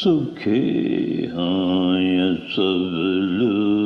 सुखे हैं सब लोग।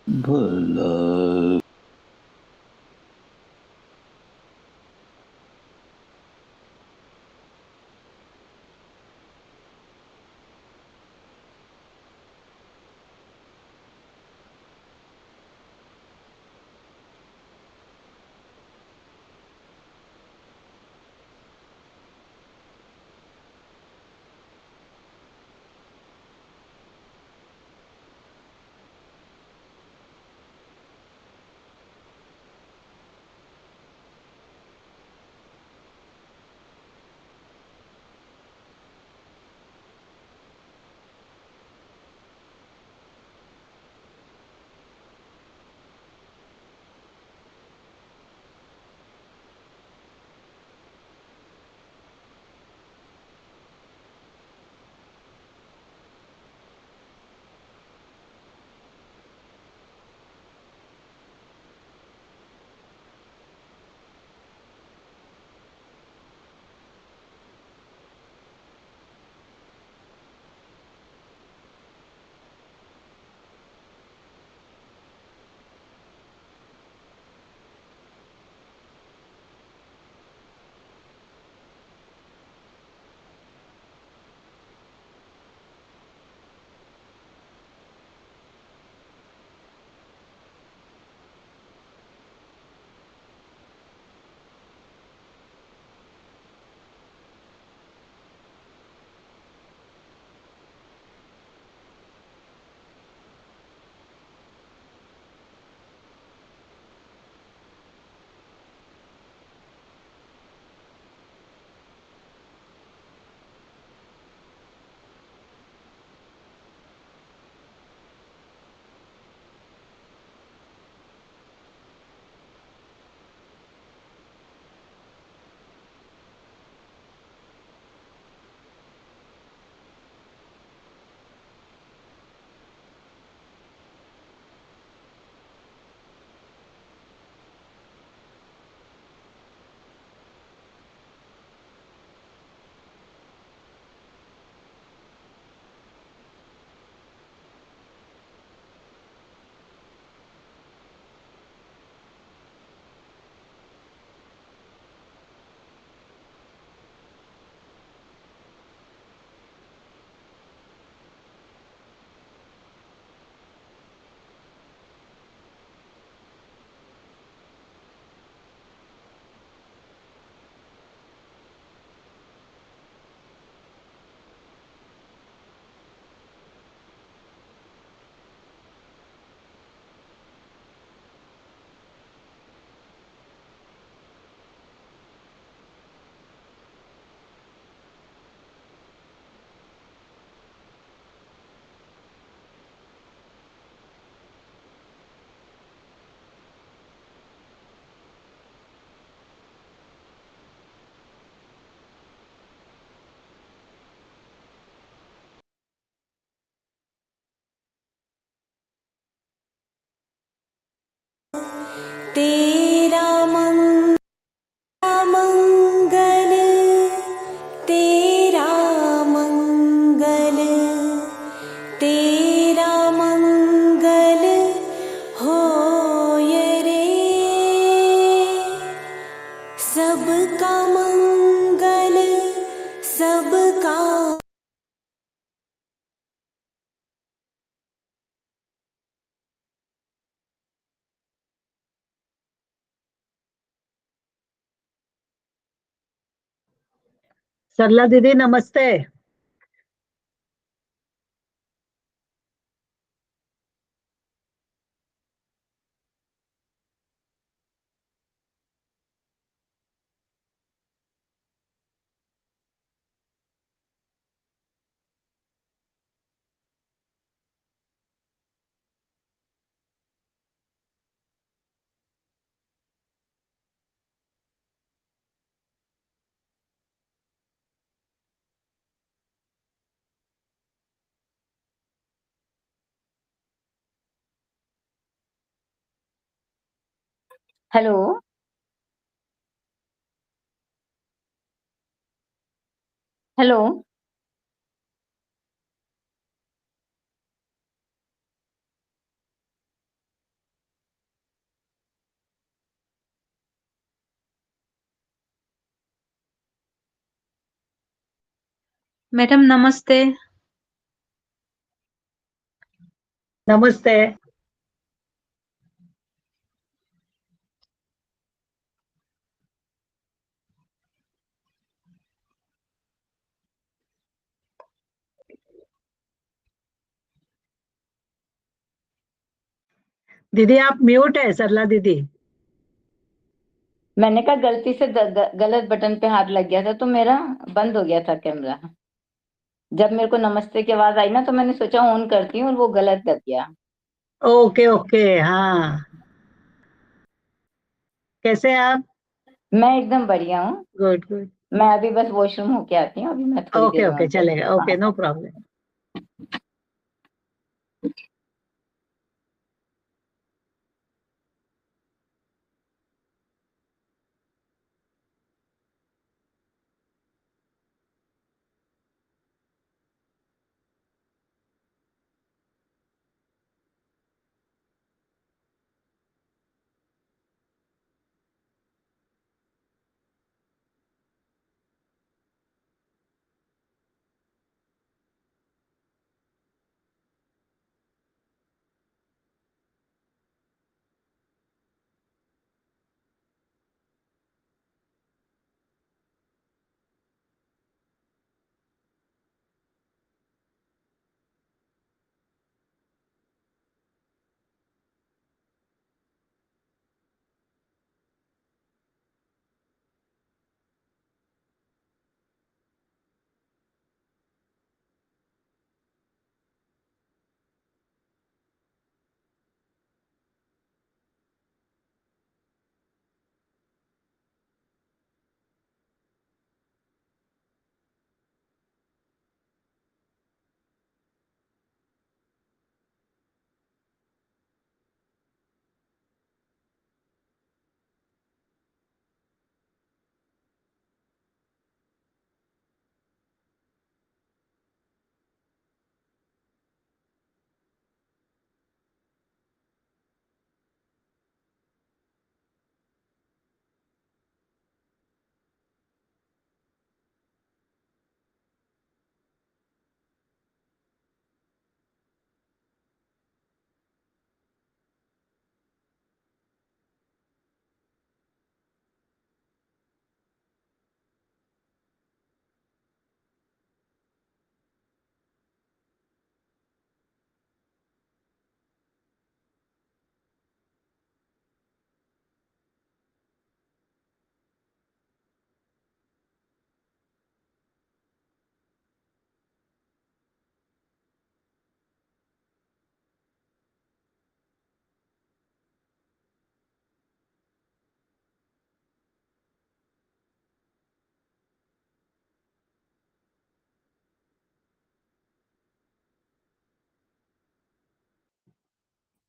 भला। तेरा मंगल, तेरा मंगल, तेरा मंगल होय रे। सबका मंगल, सबका सरला दीदी नमस्ते। हेलो। हेलो। मैडम नमस्ते। नमस्ते। दीदी आप म्यूट है, सरला दीदी। मैंने कहा गलती से गलत बटन पे हाथ लग गया था तो मेरा बंद हो गया था कैमरा। जब मेरे को नमस्ते की आवाज आई ना तो मैंने सोचा ऑन करती हूँ और वो गलत दब गया। ओके ओके, हाँ। कैसे हैं आप? मैं एकदम बढ़िया हूँ। Good good. मैं अभी बस वॉशरूम होके आती हूँ, अभी मैं थोड़ी ओके देर में ओके, आपको। चलेगा। ओके, नो हाँ। प्रॉब्लम।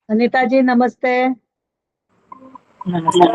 अनीता जी नमस्ते। नमस्ते।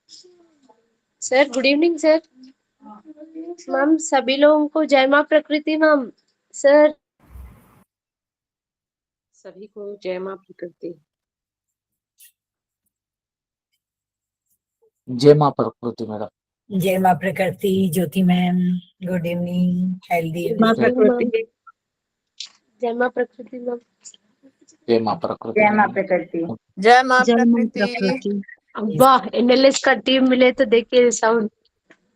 Sir good evening sir. Ma'am सभी लोगों को जय माँ प्रकृति मैम। सर सभी को जय माँ प्रकृति। जय माँ प्रकृति मैडम। जय माँ प्रकृति। ज्योति मैम गुड इवनिंग। हेल्दी माँ जय प्रकृति। माँ प्रकृति मैम। जय माँ प्रकृति जय माँ मैडम। प्रकृति। जय माँ जय माँ प्रकृति। प्रकृति। वाह एनएलएस का टीम मिले तो देखिए साउंड।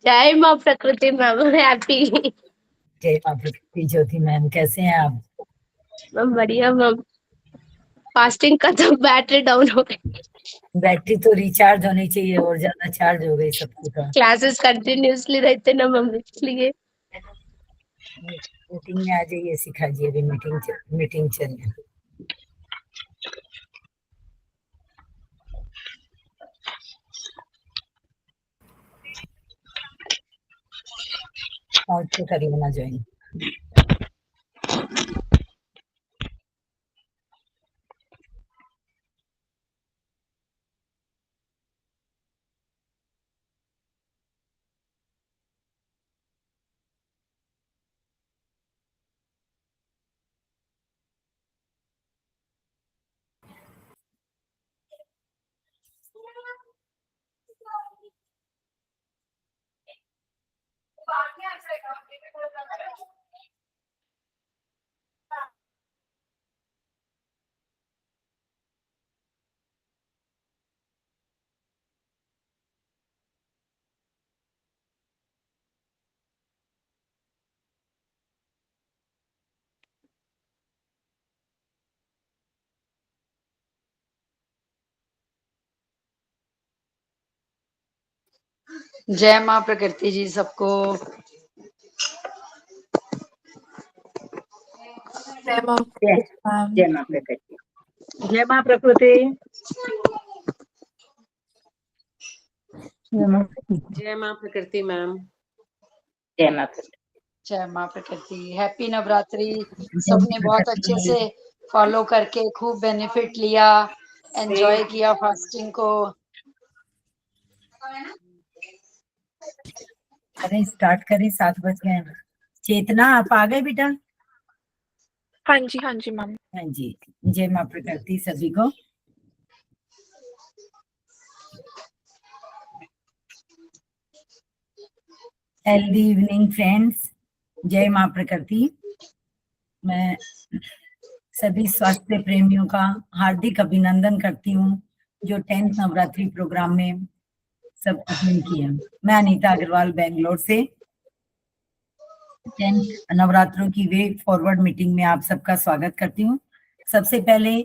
जय माँ प्रकृति मैम हैप्पी। जय माँ प्रकृति। ज्योति मैम कैसे हैं आप? मैम बढ़िया मैम। फास्टिंग का तो बैटरी डाउन हो गई। बैटरी तो रिचार्ज होनी चाहिए और ज्यादा चार्ज हो गई सबकी तो। क्लासेस कंटिन्यूअसली रहते ना मैम इसलिए। मीटिंग में आ जाइए, सिखा जी। अभी मीटिंग चल रही है। और तो करिए ना ज्वाइन। जय माँ प्रकृति जी सबको। जय माँ प्रकृति। जय माँ प्रकृति। जय माँ प्रकृति मैम। जय माँ प्रकृति। जय माँ प्रकृति। हैप्पी नवरात्रि। सबने बहुत अच्छे से फॉलो करके खूब बेनिफिट लिया, एंजॉय किया फास्टिंग को। अरे स्टार्ट करें, 7 बज गए हैं। चेतना आप आ गए बेटा? हाँ जी मैम। हाँ जी। जय माँ प्रकृति सभी को। Healthy evening friends. जय माँ प्रकृति। मैं सभी स्वास्थ्य प्रेमियों का हार्दिक अभिनंदन करती हूँ जो 10th नवरात्रि प्रोग्राम में सब अटेंड किया। मैं अनीता अग्रवाल बेंगलोर से 10th नवरात्रों की वे फॉरवर्ड मीटिंग में आप सबका स्वागत करती हूँ। सबसे पहले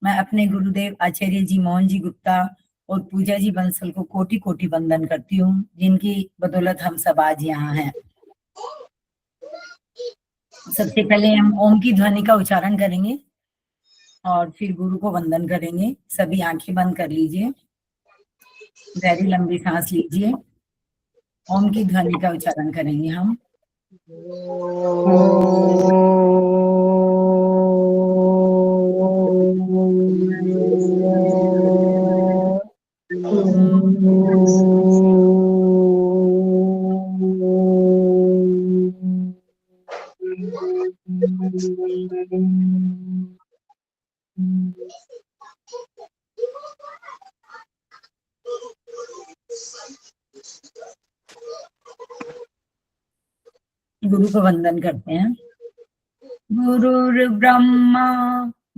मैं अपने गुरुदेव आचार्य जी मोहन जी गुप्ता और पूजा जी बंसल को कोटि कोटि वंदन करती हूँ, जिनकी बदौलत हम सब आज यहाँ हैं। सबसे पहले हम ओम की ध्वनि का उच्चारण करेंगे और फिर गुरु को वंदन करेंगे। सभी आंखें बंद कर लीजिए, गहरी लंबी सांस लीजिए। ओम की ध्वनि का उच्चारण करेंगे हम। गुरु को वंदन करते हैं। गुरुर्ब्रह्मा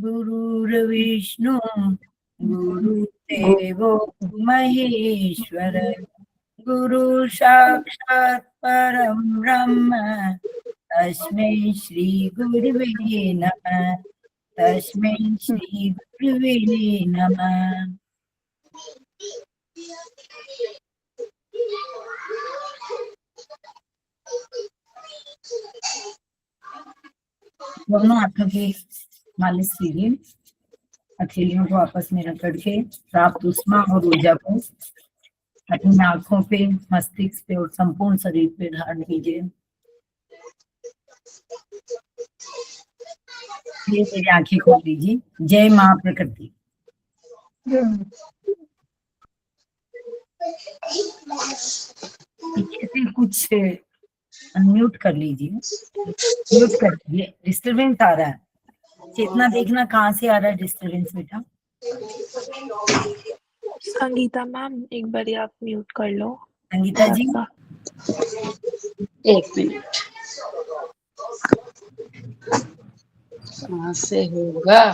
गुरुर्विष्णु गुरुदेवो महेश्वर गुरु साक्षात् परम ब्रह्म तस्मै श्री गुरुवे नमः। तस्मै श्री गुरुवे नमः। दोनों हाथों की मालिश कीजिए। हथेलियों को आपस में रगड़ के प्राप्त उष्मा और ऊर्जा को अपनी आंखों पे, मस्तिष्क पे और संपूर्ण शरीर पे धारण कीजिए। धीरे धीरे आंखें खोल लीजिए। जय माँ प्रकृति। प्लीज कुछ अनम्यूट कर लीजिए, म्यूट कर दीजिए, डिस्टरबेंस आ रहा है। चेतना देखना कहाँ से आ रहा है डिस्टरबेंस बेटा। संगीता मैम एक बार आप म्यूट कर लो। संगीता जी एक मिनट, कहाँ से होगा?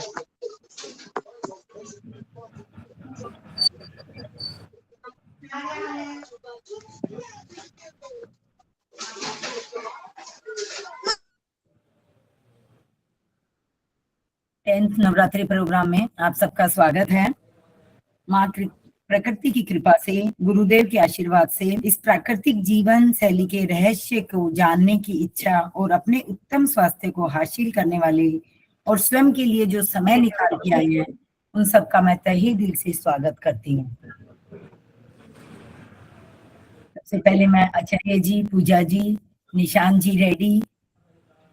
टेंथ नवरात्रि प्रोग्राम में आप सबका स्वागत है। माँ प्रकृति की कृपा से, गुरुदेव के आशीर्वाद से इस प्राकृतिक जीवन शैली के रहस्य को जानने की इच्छा और अपने उत्तम स्वास्थ्य को हासिल करने वाले और स्वयं के लिए जो समय निकाल के आए हैं, उन सबका मैं तहे दिल से स्वागत करती हूँ। सबसे पहले मैं आचार्य जी, पूजा जी, निशान जी रेड्डी,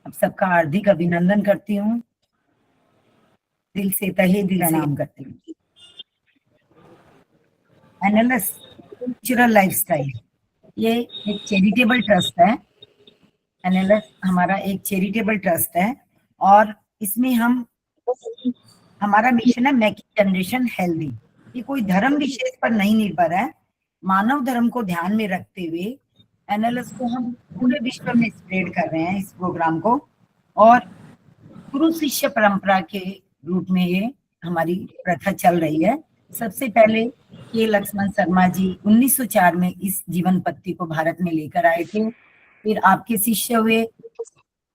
आप सबका हार्दिक अभिनंदन करती हूँ, दिल से तहे दिल से प्रणाम करती हूँ। एनालिस नेचुरल लाइफस्टाइल, ये एक चैरिटेबल ट्रस्ट है। एनालिस हमारा एक चैरिटेबल ट्रस्ट है और इसमें हमारा मिशन है मेकिंग जनरेशन हेल्दी। ये कोई धर्म विशेष पर नहीं निर्भर है, मानव धर्म को ध्यान में रखते हुए एनालिस को हम पूरे विश्व में स्प्रेड कर रहे हैं इस प्रोग्राम को। और गुरु शिष्य परंपरा के रूप में ये हमारी प्रथा चल रही है। सबसे पहले के लक्ष्मण शर्मा जी 1904 में इस जीवन पत्ति को भारत में लेकर आए थे। फिर आपके शिष्य हुए,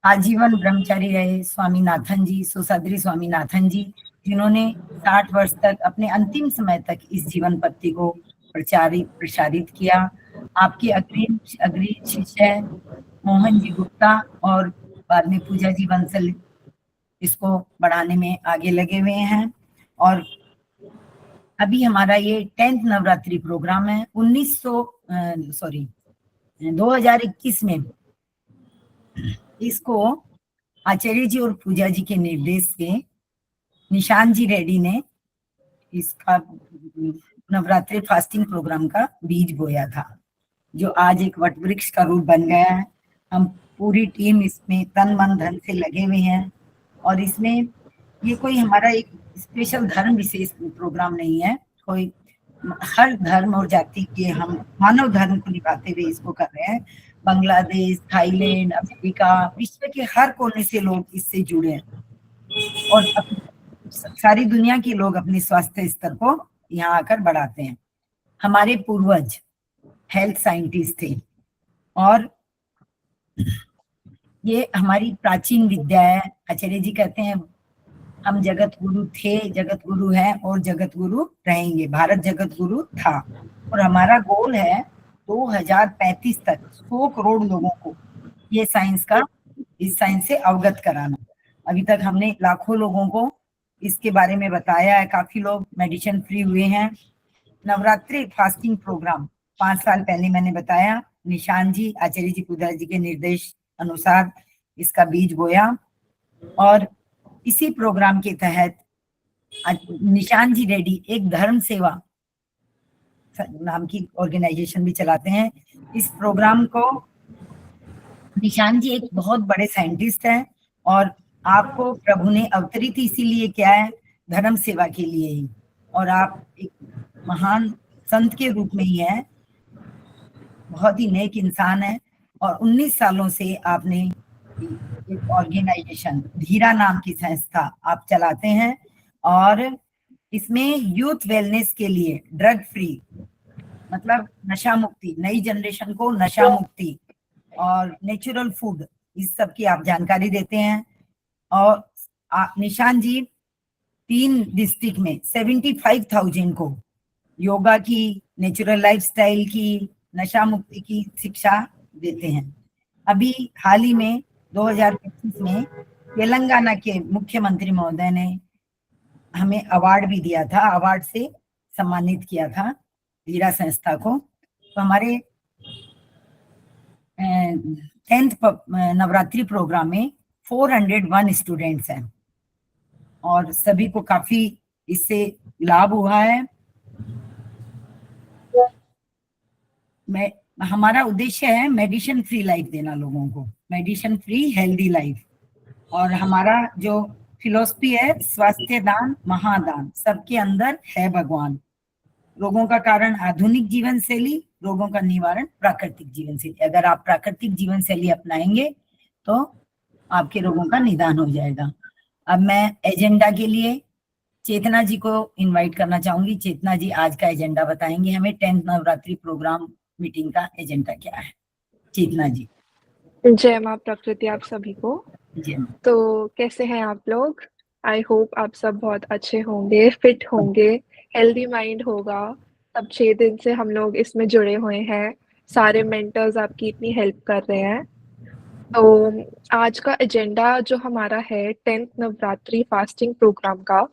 आजीवन ब्रह्मचारी रहे स्वामीनाथन जी, सोसाद्री स्वामीनाथन जी, जिन्होंने 60 वर्ष तक अपने अंतिम समय तक इस जीवन पत्ति को प्रसारित किया। आपके अग्रणी शिष्य मोहन जी गुप्ता और बाद में पूजा जी बंसल इसको बढ़ाने में आगे लगे हुए हैं। और अभी हमारा ये 10th नवरात्रि प्रोग्राम है। 2021 में इसको आचार्य जी और पूजा जी के निर्देश से निशान जी रेड्डी ने इसका नवरात्रि फास्टिंग प्रोग्राम का बीज बोया था, जो आज एक वट वृक्ष का रूप बन गया है। हम पूरी टीम इसमें तन मन धन से लगे हुए हैं और इसमें ये कोई हमारा एक स्पेशल धर्म विशेष प्रोग्राम नहीं है। कोई हर धर्म और जाति के हम मानव धर्म को निभाते हुए इसको कर रहे हैं। बांग्लादेश, थाईलैंड, अमेरिका, विश्व के हर कोने से लोग इससे जुड़े हैं और सारी दुनिया के लोग अपने स्वास्थ्य स्तर को यहाँ आकर बढ़ाते हैं। हमारे पूर्वज हेल्थ साइंटिस्ट थे और ये हमारी प्राचीन विद्या है। आचार्य जी कहते हैं हम जगत गुरु थे, जगत गुरु है और जगत गुरु रहेंगे। भारत जगत गुरु था और हमारा गोल है 2035 तक 100 करोड़ लोगों को ये इस साइंस से अवगत कराना। अभी तक हमने लाखों लोगों को इसके बारे में बताया है, काफी लोग मेडिसिन फ्री हुए हैं। नवरात्रि फास्टिंग प्रोग्राम 5 साल पहले मैंने बताया, निशान जी, आचार्य जी, पूजा जी के निर्देश अनुसार इसका बीज बोया और इसी प्रोग्राम के तहत निशान जी रेड्डी एक धर्म सेवा नाम की ऑर्गेनाइजेशन भी चलाते हैं। इस प्रोग्राम को निशान जी एक बहुत बड़े साइंटिस्ट हैं और आपको प्रभु ने अवतरित इसीलिए किया है धर्म सेवा के लिए ही, और आप एक महान संत के रूप में ही हैं, बहुत ही नेक इंसान है। और 19 सालों से आपने एक ऑर्गेनाइजेशन धीरा नाम की संस्था आप चलाते हैं और इसमें यूथ वेलनेस के लिए ड्रग फ्री मतलब नशा मुक्ति, नई जनरेशन को नशा मुक्ति और नेचुरल फूड, इस सब की आप जानकारी देते हैं। और निशान जी 3 डिस्ट्रिक्ट में 75,000 को योगा की, नेचुरल लाइफस्टाइल की, नशा मुक्ति की शिक्षा देते हैं। अभी हाल ही में 2025 में तेलंगाना के मुख्यमंत्री महोदय ने हमें अवार्ड भी दिया था, अवार्ड से सम्मानित किया था धीरा संस्था को। तो हमारे 10th नवरात्रि प्रोग्राम में 401 स्टूडेंट्स हैं और सभी को काफी इससे लाभ हुआ है। मैं हमारा उद्देश्य है मेडिसिन फ्री लाइफ देना लोगों को, मेडिसिन फ्री हेल्दी लाइफ। और हमारा जो फिलॉसफी है स्वास्थ्य दान महादान, सबके अंदर है भगवान। रोगों का कारण आधुनिक जीवन शैली, रोगों का निवारण प्राकृतिक जीवन शैली। अगर आप प्राकृतिक जीवन शैली अपनाएंगे तो आपके रोगों का निदान हो जाएगा। अब मैं एजेंडा के लिए चेतना जी को इनवाइट करना चाहूंगी। चेतना जी आज का एजेंडा बताएंगे हमें, 10th नवरात्रि प्रोग्राम मीटिंग का एजेंडा क्या है। चेतना जी। जय माँ प्रकृति आप सभी को। जी तो कैसे हैं आप लोग? आई होप आप सब बहुत अच्छे होंगे, फिट होंगे, हेल्दी माइंड होगा। अब 6 दिन से हम लोग इसमें जुड़े हुए हैं, सारे मेंटर्स आपकी इतनी हेल्प कर रहे हैं। तो आज का एजेंडा जो हमारा है 10th नवरात्रि फास्टिंग प्रोग्राम का,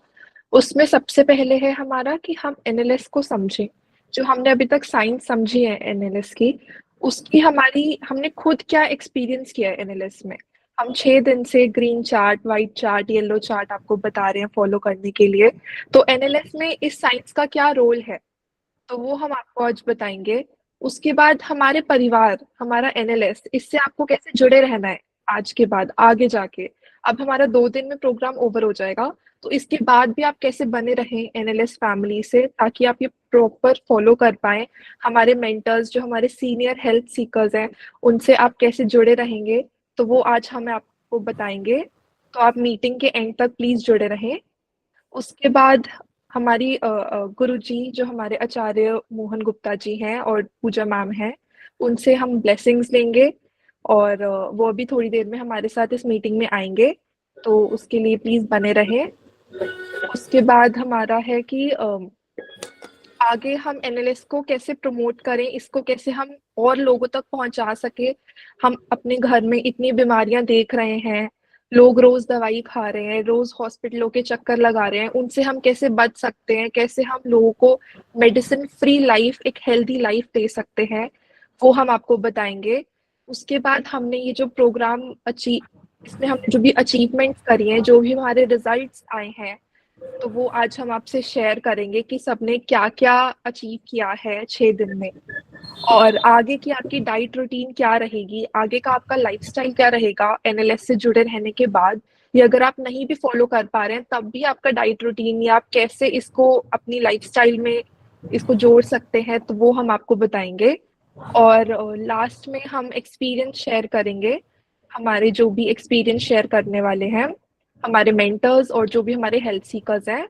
उसमें सबसे पहले है हमारा कि हम एनएलएस को समझें। जो हमने अभी तक साइंस समझी है एनएलएस की, उसकी हमने खुद क्या एक्सपीरियंस किया है एनएलएस में। हम 6 दिन से green chart, white chart, yellow chart आपको बता रहे हैं फॉलो करने के लिए। तो एनएलएस में इस साइंस का क्या रोल है, तो वो हम आपको आज बताएंगे। उसके बाद हमारे परिवार, हमारा एनएलएस, इससे आपको कैसे जुड़े रहना है आज के बाद आगे जाके। अब हमारा 2 दिन में प्रोग्राम ओवर हो जाएगा, तो इसके बाद भी आप कैसे बने रहें एनएलएस फैमिली से, ताकि आप ये प्रॉपर फॉलो कर पाए। हमारे मेंटर्स जो हमारे सीनियर हेल्थ सीकर्स हैं, उनसे आप कैसे जुड़े रहेंगे, तो वो आज हमें आपको बताएंगे। तो आप मीटिंग के एंड तक प्लीज जुड़े रहें। उसके बाद हमारी गुरुजी जो हमारे आचार्य मोहन गुप्ता जी हैं और पूजा मैम हैं, उनसे हम ब्लेसिंग्स लेंगे, और वो अभी थोड़ी देर में हमारे साथ इस मीटिंग में आएंगे, तो उसके लिए प्लीज बने रहे। उसके बाद हमारा है कि आगे हम एनएलएस को कैसे प्रमोट करें, इसको कैसे हम और लोगों तक पहुंचा सके। हम अपने घर में इतनी बीमारियां देख रहे हैं, लोग रोज दवाई खा रहे हैं, रोज हॉस्पिटलों के चक्कर लगा रहे हैं, उनसे हम कैसे बच सकते हैं, कैसे हम लोगों को मेडिसिन फ्री लाइफ, एक हेल्दी लाइफ दे सकते हैं, वो हम आपको बताएंगे। उसके बाद हमने ये जो प्रोग्राम इसमें हमने जो भी अचीवमेंट्स करी हैं, जो भी हमारे रिजल्ट्स आए हैं, तो वो आज हम आपसे शेयर करेंगे कि सबने क्या क्या अचीव किया है 6 दिन में, और आगे की आपकी डाइट रूटीन क्या रहेगी, आगे का आपका लाइफस्टाइल क्या रहेगा एनएलएस से जुड़े रहने के बाद। या अगर आप नहीं भी फॉलो कर पा रहे हैं तब भी आपका डाइट रूटीन, या आप कैसे इसको अपनी लाइफस्टाइल में इसको जोड़ सकते हैं, तो वो हम आपको बताएंगे। और लास्ट में हम एक्सपीरियंस शेयर करेंगे, हमारे जो भी एक्सपीरियंस शेयर करने वाले हैं हमारे मेंटर्स और जो भी हमारे हेल्थ सीकर्स हैं।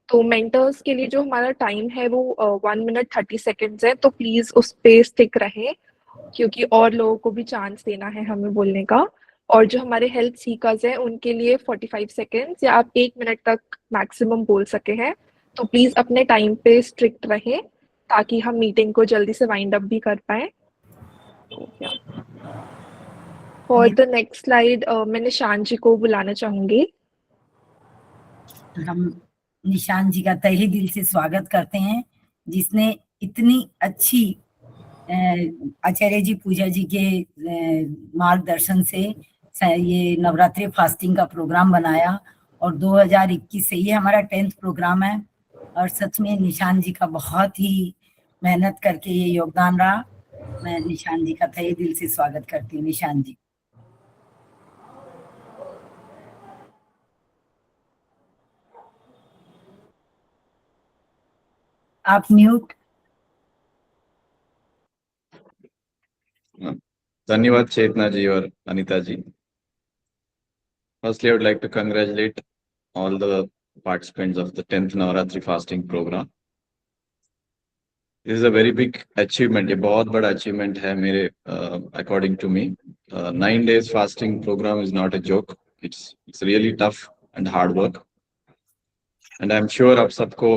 तो मेंटर्स के लिए जो हमारा टाइम है वो 1 मिनट 30 सेकेंड्स है, तो प्लीज उस पे स्टिक रहें, क्योंकि और लोगों को भी चांस देना है हमें बोलने का। और जो हमारे हेल्थ सीकर्स हैं उनके लिए 45 सेकेंड्स या आप 1 मिनट तक मैक्सिमम बोल सके हैं। तो प्लीज अपने टाइम पे स्ट्रिक्ट रहें, ताकि हम मीटिंग को जल्दी से वाइंड अप भी कर पाए। फॉर द नेक्स्ट स्लाइड मैं निशान जी को बुलाना चाहूंगी। हम निशान जी का तहे दिल से स्वागत करते हैं, जिसने इतनी अच्छी आचार्य जी पूजा जी के मार्गदर्शन से ये नवरात्रि फास्टिंग का प्रोग्राम बनाया, और 2021 से ये हमारा 10th प्रोग्राम है। और सच में निशान जी का बहुत ही मेहनत करके ये योगदान रहा। मैं निशान जी का तहे दिल से स्वागत करती हूँ। निशान जी। आप म्यूट। धन्यवाद चेतना जी और अनीता जी। Firstly, I would like to congratulate all the participants of the 10th Navaratri fasting program. This is a very big achievement. ये बहुत बड़ा achievement है मेरे according to me. 9 days fasting program is not a joke. It's really tough and hard work. And I'm sure आप सबको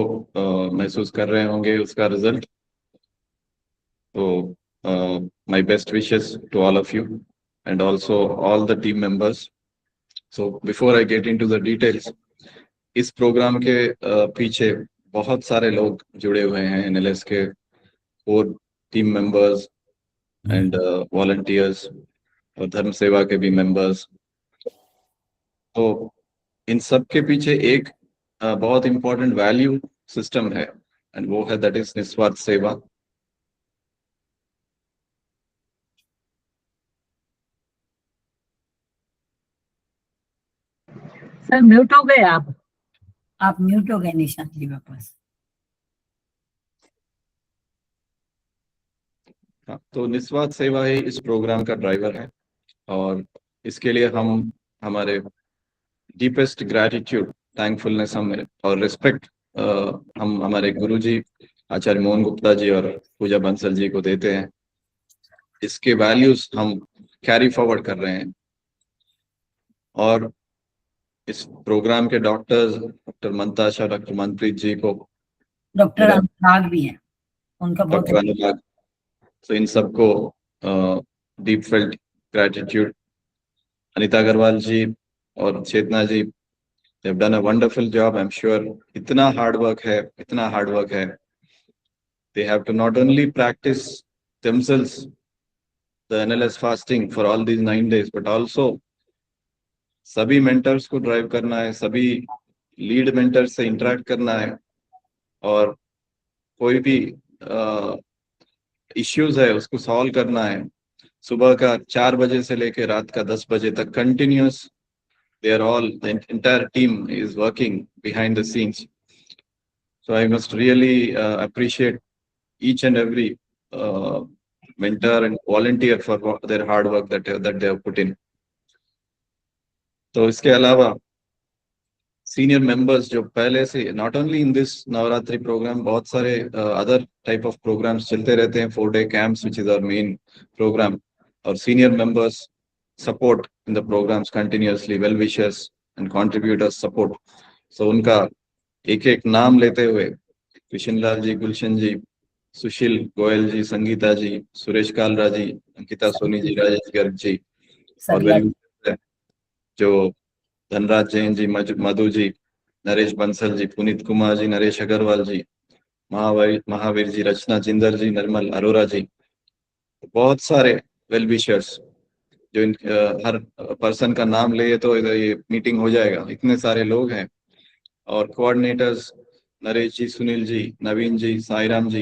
महसूस कर रहे होंगे उसका result. So my best wishes to all of you and also all the team members. So before I get into the details, इस programme के पीछे बहुत सारे लोग जुड़े हुए हैं, एनएलएस के 4 टीम मेंबर्स एंड वॉलंटियर्स और धर्म सेवा के भी मेंबर्स। तो इन सब के पीछे एक बहुत इंपॉर्टेंट वैल्यू सिस्टम है, एंड वो है दैट इज निस्वार्थ सेवा। सर म्यूट हो गए आप म्यूट हो गए निशांत जी वापस। हाँ, तो निस्वार्थ सेवा ही इस प्रोग्राम का ड्राइवर है और इसके लिए हम हमारे डीपेस्ट ग्रैटिट्यूड, थैंकफुलनेस हम और रिस्पेक्ट हम हमारे गुरुजी आचार्य मोहन गुप्ता जी और पूजा बंसल जी को देते हैं। इसके वैल्यूज हम कैरी फॉरवर्ड कर रहे हैं और इस प्रोग्राम के डॉक्टर मंताशा, डॉक्टर मनप्रीत जी को, डॉक्टर अनुराग भी हैं, उनका बहुत डॉक्टर अनुराग, तो इन सबको deep felt gratitude. Anita Agarwal ji और Chetna ji, they've done a wonderful job, I'm sure। इतना हार्ड वर्क है। They have to not only practice themselves the NLS fasting for all these 9 days, but also सभी मेंटर्स को ड्राइव करना है, सभी लीड मेंटर्स से interact करना है और कोई भी इश्यूज है उसको सॉल्व करना है। सुबह का 4 बजे से लेकर रात का 10 बजे तक continuous, they are all, the entire team is working behind the scenes. So I must really appreciate each and every mentor and volunteer for their hard work that they have put in. तो इसके अलावा senior members जो पहले से not only in this Navratri programme, बहुत सारे other type of programs चलते रहते हैं, 4-day camps which is our main program, और senior members support in the programs continuously, well wishers and contributors support. So उनका एक एक नाम लेते हुए कृष्ण लाल जी, गुलशन जी, सुशील गोयल जी, संगीता जी, सुरेश कालरा जी, अंकिता सोनी जी, राजेश गर्ग जी, और जो धनराज जैन जी, मधु जी, नरेश बंसल जी, पुनीत कुमार जी, नरेश अग्रवाल जी, महावीर जी, रचना जिंदर जी, निर्मल अरोरा जी, बहुत सारे वेल विशर्स जो हर पर्सन का नाम ले तो ये मीटिंग हो जाएगा, इतने सारे लोग हैं। और coordinators Naresh ji, Sunil ji, Naveen ji, Sairam ji,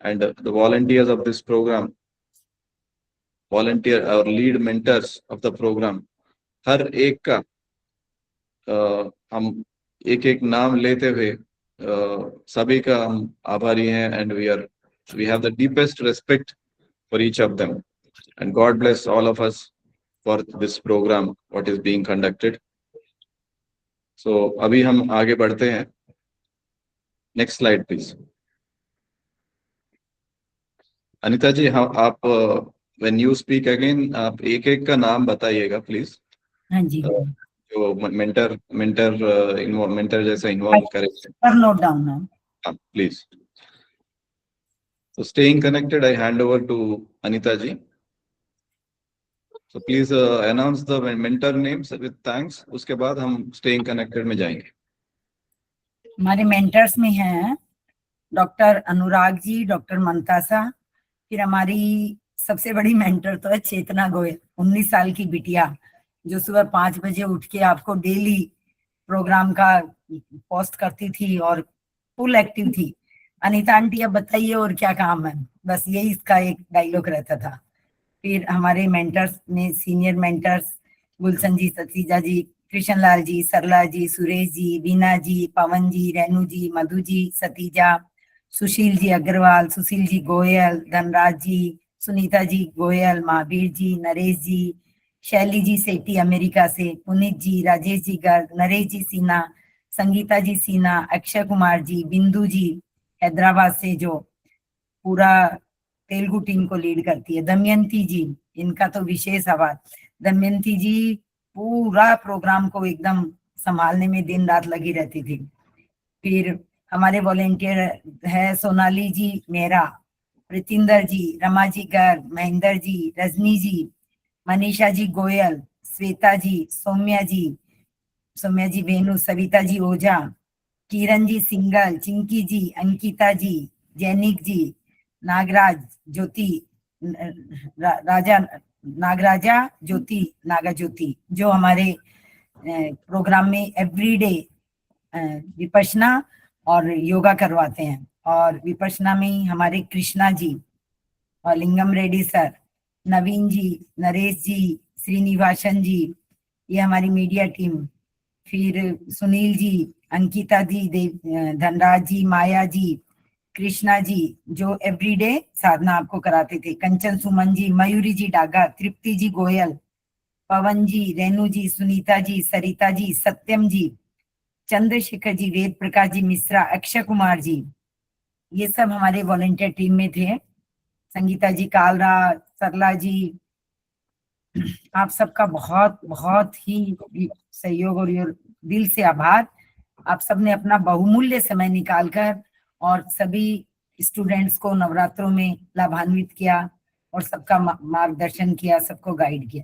and the volunteers of this programme, volunteer और lead mentors of the programme, हर एक का हम एक एक नाम लेते हुए सभी का हम आभारी हैं, and we have the deepest respect for each of them, and God bless all of us for this program what is being conducted. So अभी हम आगे बढ़ते हैं, next slide please. अनीता जी, हाँ, आप when you speak again आप एक एक का नाम बताइएगा प्लीज। हाँ जी, जो मेंटर जैसा इन्वॉल्व करे, पर नोट डाउन है please. So staying connected, I hand over to Anita ji. So please announce the mentor names with thanks. उसके बाद हम staying connected में जाएंगे। हमारे मेंटर्स में हैं डॉक्टर अनुराग जी, डॉक्टर मंतासा, फिर हमारी सबसे बड़ी मेंटर तो है चेतना गोयल, 19 साल की बिटिया, जो सुबह 5 बजे उठ के आपको डेली प्रोग्राम का पोस्ट करती थी और फुल एक्टिव थी। अनीता आंटी अब बताइए और क्या काम है, बस यही इसका एक डायलॉग रहता था। फिर हमारे मेंटर्स में सीनियर मेंटर्स गुलशन जी, सतीजा जी, कृष्ण लाल जी, सरला जी, सुरेश जी, बीना जी, पवन जी, रेनू जी, मधु जी, सतीजा, सुशील जी अग्रवाल, सुशील जी गोयल, धनराज जी, सुनीता जी गोयल, महावीर जी, नरेश जी, शैली जी सेठी अमेरिका से, पुनीत जी, राजेश जी गर्ग, नरेश जी सिन्हा, संगीता जी सिन्हा, अक्षय कुमार जी, बिंदु जी हैदराबाद से जो पूरा तेलुगु टीम को लीड करती है, दमयंती जी, इनका तो विशेष आवाज, दमयंती जी पूरा प्रोग्राम को एकदम संभालने में दिन रात लगी रहती थी। फिर हमारे वॉलेंटियर है सोनाली जी मेहरा, प्रीतिंदर जी, रमा जी गर्ग, महेंद्र जी, रजनी जी, मनीषा जी गोयल, श्वेता जी, सौम्या जी वेणु, सविता जी ओझा, किरण जी सिंगल, चिंकी जी, अंकिता जी, जैनिक जी, नागराज ज्योति, नागराजा ज्योति, नागा ज्योति, जो हमारे प्रोग्राम में एवरीडे विपश्यना और योगा करवाते हैं। और विपश्यना में हमारे कृष्णा जी और लिंगम रेड्डी सर, नवीन जी, नरेश जी, श्रीनिवासन जी, ये हमारी मीडिया टीम। फिर सुनील जी, अंकिता जी, धनराज जी, माया जी, कृष्णा जी जो एवरीडे साधना आपको कराते थे, कंचन सुमन जी, मयूरी जी डागा, तृप्ति जी गोयल, पवन जी, रेणु जी, सुनीता जी, सरिता जी, सत्यम जी, चंद्रशेखर जी, वेद प्रकाश जी मिश्रा, अक्षय कुमार जी, ये सब हमारे वॉलंटियर टीम में थे। संगीता जी कालरा, सरला जी, आप सबका बहुत बहुत ही सहयोग और दिल से आभार। आप सबने अपना बहुमूल्य समय निकालकर और सभी स्टूडेंट्स को नवरात्रों में लाभान्वित किया और सबका मार्गदर्शन किया, सबको गाइड किया।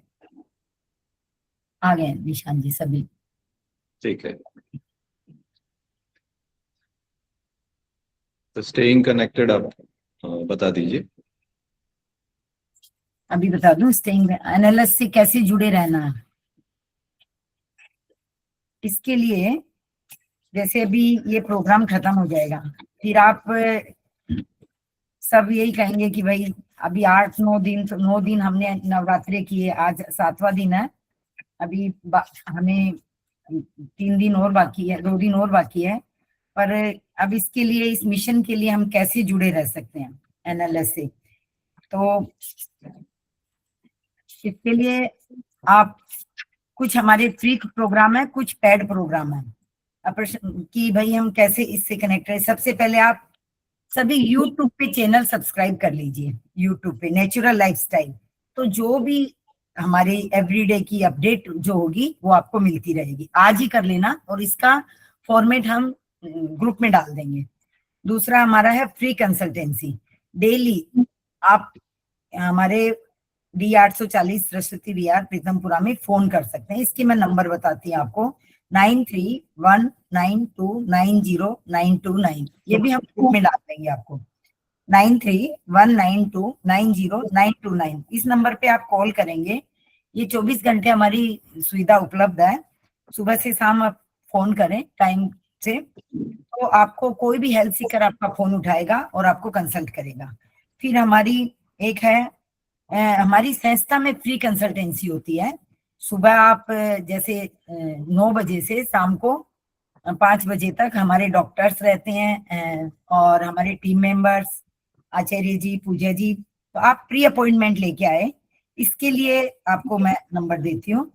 आ गए निशान जी सभी। ठीक है, तो स्टेइंग कनेक्टेड आप बता दीजिए। अभी बता दूं, स्टेइंग एनालिस्ट से कैसे जुड़े रहना है। इसके लिए जैसे अभी ये प्रोग्राम खत्म हो जाएगा, फिर आप सब यही कहेंगे कि भाई अभी 8-9 दिन, 9 दिन हमने नवरात्रि किए, आज 7वां दिन है, अभी हमें 3 दिन और बाकी है, 2 दिन और बाकी है, पर अब इसके लिए, इस मिशन के लिए हम कैसे जुड़े रह सकते हैं एनएलएस से। तो इसके लिए आप, कुछ हमारे फ्री प्रोग्राम है, कुछ पेड प्रोग्राम है कि भाई हम कैसे इससे कनेक्ट रहे। सबसे पहले आप सभी यूट्यूब पे चैनल सब्सक्राइब कर लीजिए, यूट्यूब पे नेचुरल लाइफस्टाइल, तो जो भी हमारे एवरीडे की अपडेट जो होगी वो आपको मिलती रहेगी। आज ही कर लेना और इसका फॉर्मेट हम ग्रुप में डाल देंगे। दूसरा हमारा है फ्री कंसल्टेंसी, डेली आप हमारे D840 सरस्वती विहार प्रीतमपुरा में फोन कर सकते हैं। इसकी मैं नंबर बताती हूँ आपको, 9319290929, ये भी हम ग्रुप में डाल देंगे आपको, 9319290929। इस नंबर पे आप कॉल करेंगे, ये 24 घंटे हमारी सुविधा उपलब्ध है, सुबह से शाम आप फोन करें टाइम से, तो आपको कोई भी हेल्थ सीकर आपका फोन उठाएगा और आपको कंसल्ट करेगा। फिर हमारी एक है, हमारी संस्था में फ्री कंसल्टेंसी होती है। सुबह आप जैसे 9 बजे से शाम को 5 बजे तक हमारे डॉक्टर्स रहते हैं और हमारे टीम मेंबर्स, आचार्य जी, पूजा जी, तो आप प्री अपॉइंटमेंट लेके आए। इसके लिए आपको मैं नंबर देती हूँ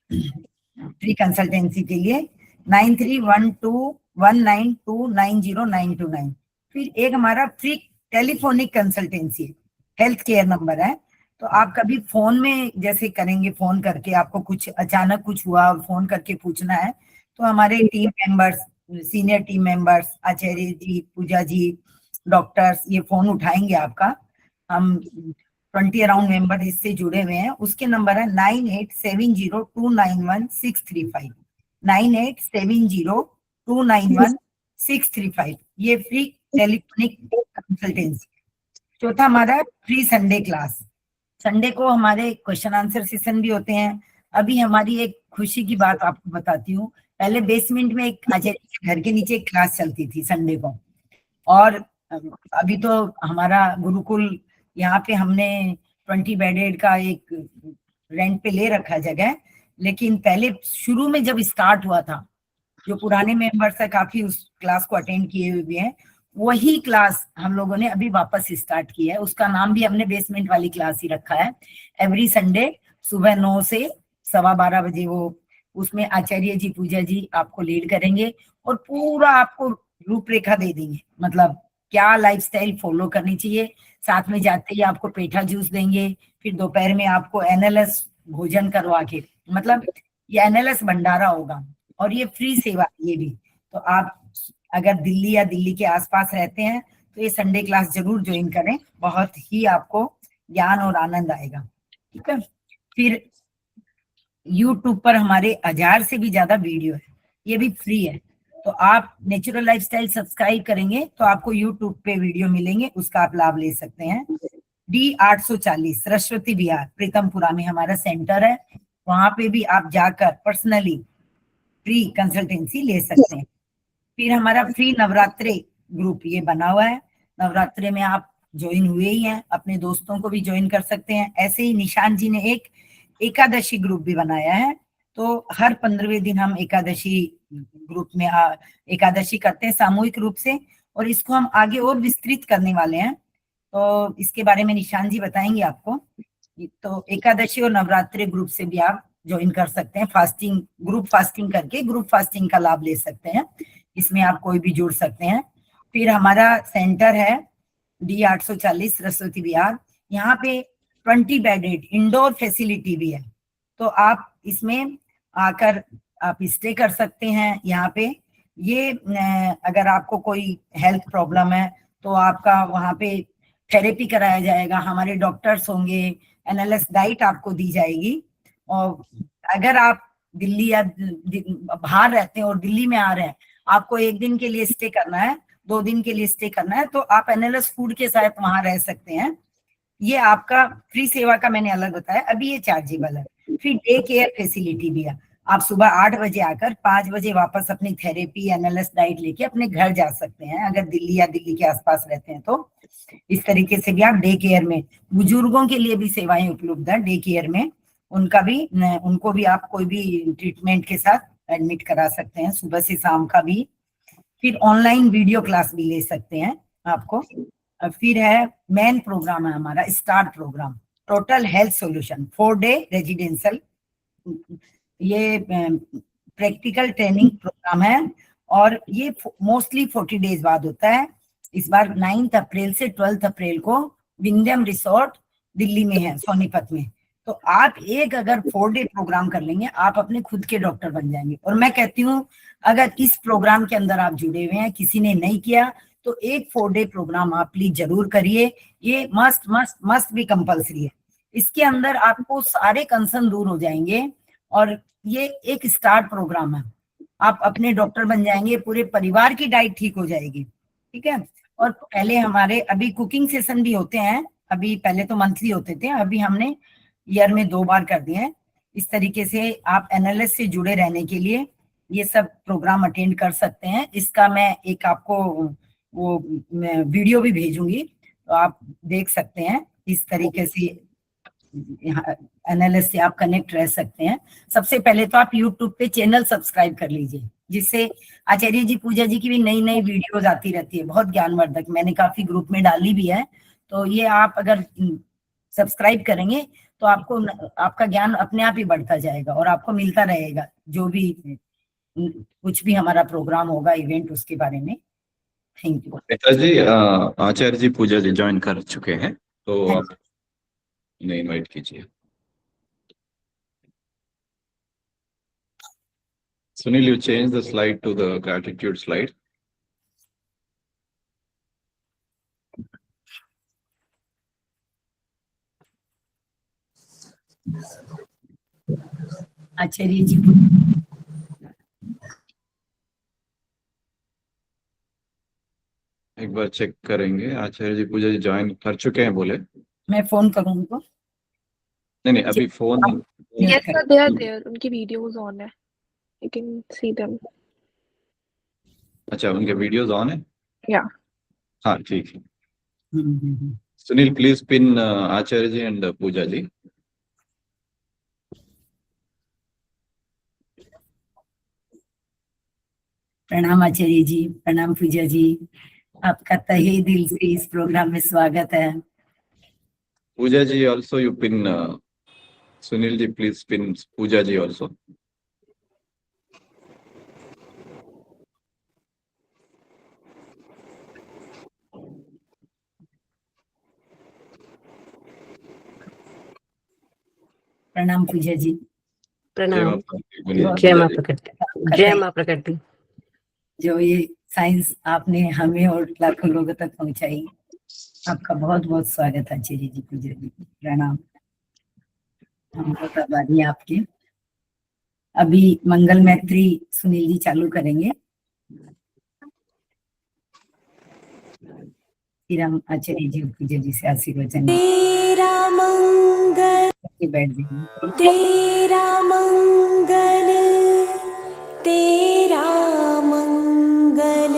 फ्री कंसल्टेंसी के लिए, 931219290929। फिर एक हमारा free telephonic consultancy health care number है, तो आप कभी फोन में जैसे करेंगे, फोन करके आपको कुछ अचानक कुछ हुआ और फोन करके पूछना है, तो हमारे team members, senior team members, Acharya ji, पूजा जी, डॉक्टर्स, ये फोन उठाएंगे आपका। हम 20 अराउंड मेंबर इससे जुड़े हुए हैं। उसके नंबर है 9870291635, 9870291635, ये फ्री टेलीफोनिक कंसल्टेंसी। चौथा हमारा फ्री संडे क्लास, संडे को हमारे क्वेश्चन आंसर सेशन भी होते हैं। अभी हमारी एक खुशी की बात आपको बताती हूँ, पहले बेसमेंट में एक आचार्य के घर के नीचे एक क्लास चलती थी संडे को, और अभी तो हमारा गुरुकुल यहाँ पे हमने 20 बेडेड का एक रेंट पे ले रखा जगह, लेकिन पहले शुरू में जब स्टार्ट हुआ था, जो पुराने मेंबर्स है काफी उस क्लास को अटेंड किए हुए हैं, वही क्लास हम लोगों ने अभी वापस स्टार्ट किया है। उसका नाम भी हमने बेसमेंट वाली क्लास ही रखा है। एवरी संडे सुबह 9 से 12:15 बजे वो, उसमें आचार्य जी, पूजा जी आपको लीड करेंगे और पूरा आपको रूपरेखा दे देंगे, मतलब क्या लाइफस्टाइल फॉलो करनी चाहिए। साथ में जाते ही आपको पेठा जूस देंगे, फिर दोपहर में आपको एनएलएस भोजन करवा के, मतलब ये एनएलएस भंडारा होगा और ये फ्री सेवा ये भी। तो आप अगर दिल्ली या दिल्ली के आसपास रहते हैं तो ये संडे क्लास जरूर ज्वाइन करें, बहुत ही आपको ज्ञान और आनंद आएगा। ठीक है। फिर यूट्यूब पर हमारे 1000 से भी ज्यादा वीडियो है, ये भी फ्री है, तो आप नेचुरल लाइफस्टाइल सब्सक्राइब करेंगे तो आपको यूट्यूब पे वीडियो मिलेंगे, उसका आप लाभ ले सकते हैं। D840 सरस्वती विहार प्रीतमपुरा में हमारा सेंटर है, वहां पे भी आप जाकर पर्सनली फ्री कंसल्टेंसी ले सकते हैं। फिर हमारा फ्री नवरात्रि ग्रुप ये बना हुआ है, नवरात्रि में आप ज्वाइन हुए ही हैं, अपने दोस्तों को भी ज्वाइन कर सकते हैं। ऐसे ही निशान जी ने एक एकादशी ग्रुप भी बनाया है, तो हर 15वें दिन हम एकादशी ग्रुप में एकादशी करते हैं सामूहिक रूप से, और इसको हम आगे और विस्तृत करने वाले हैं। तो इसके बारे में निशान जी बताएंगे आपको। तो एकादशी और नवरात्रि ग्रुप से भी आप ज्वाइन कर सकते हैं, फास्टिंग ग्रुप फास्टिंग करके ग्रुप फास्टिंग का लाभ ले सकते हैं। इसमें आप कोई भी जुड़ सकते हैं। फिर हमारा सेंटर है D840 सरस्वती विहार। यहाँ पे 20 बेडेड इंडोर फैसिलिटी भी है, तो आप इसमें आकर आप स्टे कर सकते हैं। यहाँ पे ये अगर आपको कोई हेल्थ प्रॉब्लम है तो आपका वहाँ पे थेरेपी कराया जाएगा, हमारे डॉक्टर्स होंगे, एनालिस डाइट आपको दी जाएगी। और अगर आप दिल्ली या बाहर रहते हैं और दिल्ली में आ रहे हैं, आपको 1 दिन के लिए स्टे करना है, 2 दिन के लिए स्टे करना है, तो आप एनालिस फूड के साथ वहां रह सकते हैं। ये आपका फ्री सेवा का मैंने अलग बताया, अभी ये चार्जेबल है। फिर डे केयर फैसिलिटी भी है, आप सुबह 8 बजे आकर 5 बजे वापस अपनी थेरेपी एनालिस डाइट लेके अपने घर जा सकते हैं, अगर दिल्ली या दिल्ली के आसपास रहते हैं तो। इस तरीके से भी आप डे केयर में, बुजुर्गों के लिए भी सेवाएं उपलब्ध है डे केयर में, उनको भी आप कोई भी ट्रीटमेंट के साथ एडमिट करा सकते हैं, सुबह से शाम का भी। फिर ऑनलाइन वीडियो क्लास भी ले सकते हैं आपको। फिर है मेन प्रोग्राम है हमारा start programme, total health solution 4 day residential, ये प्रैक्टिकल ट्रेनिंग प्रोग्राम है, और ये मोस्टली 40 डेज बाद होता है। इस बार 9 अप्रैल से 12 अप्रैल को विंध्यम रिसोर्ट दिल्ली में है, सोनीपत में। तो आप अगर 4 डे प्रोग्राम कर लेंगे, आप अपने खुद के डॉक्टर बन जाएंगे। और मैं कहती हूँ अगर इस प्रोग्राम के अंदर आप जुड़े हुए हैं, किसी ने नहीं किया, तो एक 4 डे प्रोग्राम आप प्लीज जरूर करिए। ये मस्ट भी कंपल्सरी है। इसके अंदर आपको सारे कंसर्न दूर हो जाएंगे, और ये एक स्टार्ट प्रोग्राम है, आप अपने डॉक्टर बन जाएंगे, पूरे परिवार की डाइट ठीक हो जाएगी, ठीक है। और पहले हमारे अभी कुकिंग सेशन भी होते हैं, अभी पहले तो मंथली होते थे, अभी हमने ईयर में 2 बार कर दिए हैं। इस तरीके से आप एनालिस्ट से जुड़े रहने के लिए ये सब प्रोग्राम अटेंड कर सकते हैं। इसका मैं एक आपको वो वीडियो भी भेजूंगी, तो आप देख सकते हैं। इस तरीके से एनालिस्ट से आप कनेक्ट रह सकते हैं। सबसे पहले तो आप यूट्यूब पे चैनल सब्सक्राइब कर लीजिए, जिससे आचार्य जी पूजा जी की भी नई नई वीडियोज आती रहती है, बहुत ज्ञानवर्धक, मैंने काफी ग्रुप में डाली भी है। तो ये आप अगर सब्सक्राइब करेंगे तो आपको आपका ज्ञान अपने आप ही बढ़ता जाएगा, और आपको मिलता रहेगा जो भी कुछ भी हमारा प्रोग्राम होगा, इवेंट, उसके बारे में। Thank you. Netaji, Acharya ji Puja ji join कर चुके हैं, तो आप इन्हें इनवाइट कीजिए। Sunil, you change the slide to the gratitude slide. आचार्य जी एक बार चेक करेंगे। आचार्य जी पूजा जी ज्वाइन कर चुके हैं बोले। मैं फोन करूँ उनको? नहीं, अभी phone. Yes sir, they are there. उनकी वीडियोस ऑन है, you can see them. अच्छा, उनके वीडियोस ऑन है? Yeah. हाँ, ठीक है। Sunil, please pin Acharya ji and Pooja ji. प्रणाम आचार्य जी, प्रणाम पूजा जी, आपका तहे दिल से इस प्रोग्राम में स्वागत है। Pooja ji also you pin, Sunil ji please pin Pooja ji also. प्रणाम पूजा जी। प्रणाम। जय जय मां प्रकृति, जय मां प्रकृति। जो ये साइंस आपने हमें और लाखों लोगों तक पहुंचाई, आपका बहुत बहुत स्वागत है आचार्य जी, पूजा जी, प्रणाम। हम बहुत आभारी हैं आपके। अभी मंगल मैत्री सुनील जी चालू करेंगे, फिर हम आचार्य जी और पूजा जी से आशीर्वचन तेरा मंगल, बैठ जाएंगे। तेरा मंगल, तेरा मंगल,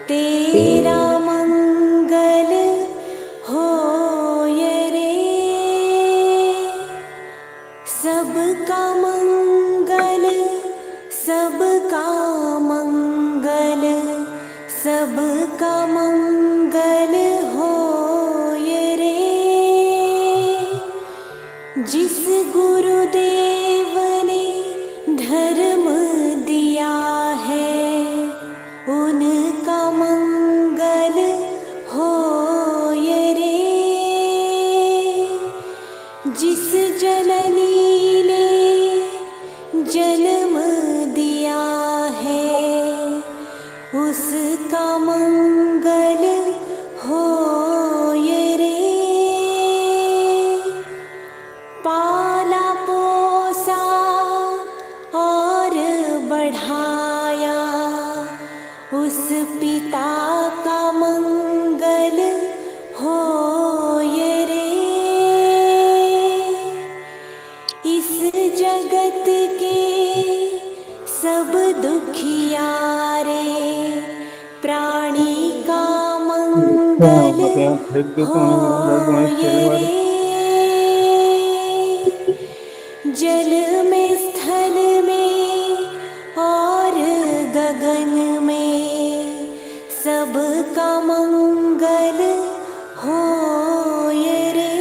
तेरा मंगल होय रे। सबका मंगल, सबका मंगल, सबका मंगल होए रे। जिस गुरुदेव ने धर्म दिया है उनका मंगल होए रे। जिस जननी ने जन्म दिया है उसका मंगल होए रे। पाला पोसा और बढ़ाया उस पिता का मंगल होए रे। इस जगत के सब दुखियारे प्राणी का मंगल होए रे। जल में, स्थल में और गगन में सबका मंगल होए रे।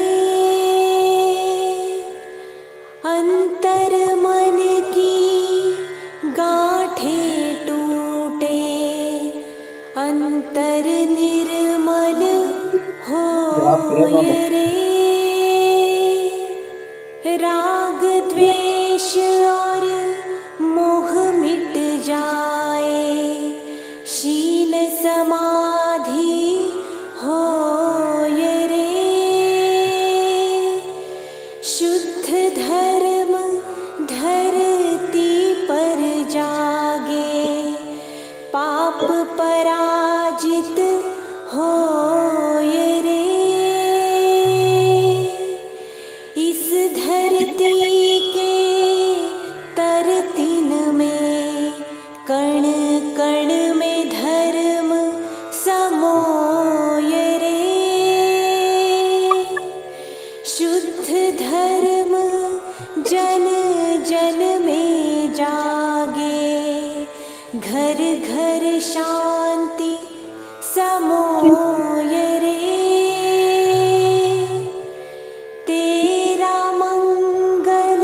अंतर मन की गांठें टूटे, अंतर निर्मल होए रे। राग द्वेष और मोह मिट जाए, शील समाधि होए रे। शुद्ध धर्म धरती पर जागे, पाप पराजित होए रे। इस धरती के तरतिन में कण कण में धर्म समोए रे। शुद्ध धर्म जन जन में जागे, घर घर शांति समोए रे। तेरा मंगल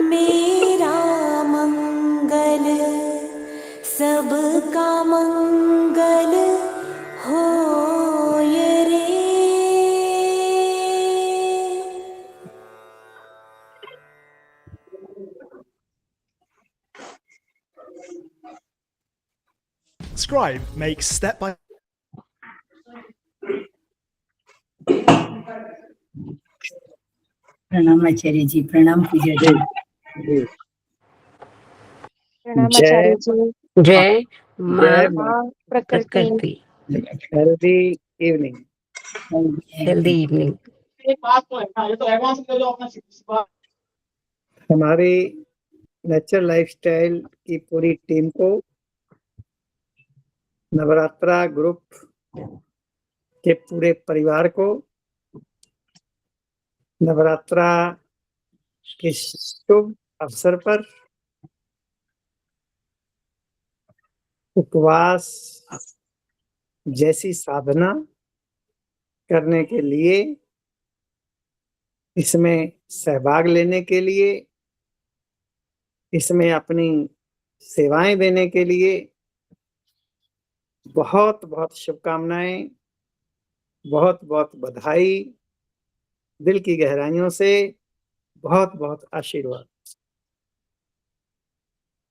मेरा मंगल, सबका मंगल होए रे। Scribe makes step by प्रणाम आचार्य जी, प्रणाम कीजिए जी। प्रणाम आचार्य जी। जय माँ माँ प्रकृति। प्रकृति। healthy evening. Healthy evening. हमारी नेचर लाइफस्टाइल की पूरी टीम को नवरात्रा ग्रुप के पूरे परिवार को नवरात्रा के शुभ अवसर पर उपवास जैसी साधना करने के लिए, इसमें सहभाग लेने के लिए, इसमें अपनी सेवाएं देने के लिए बहुत बहुत शुभकामनाएं, बहुत बहुत बधाई, दिल की गहराइयों से बहुत बहुत आशीर्वाद।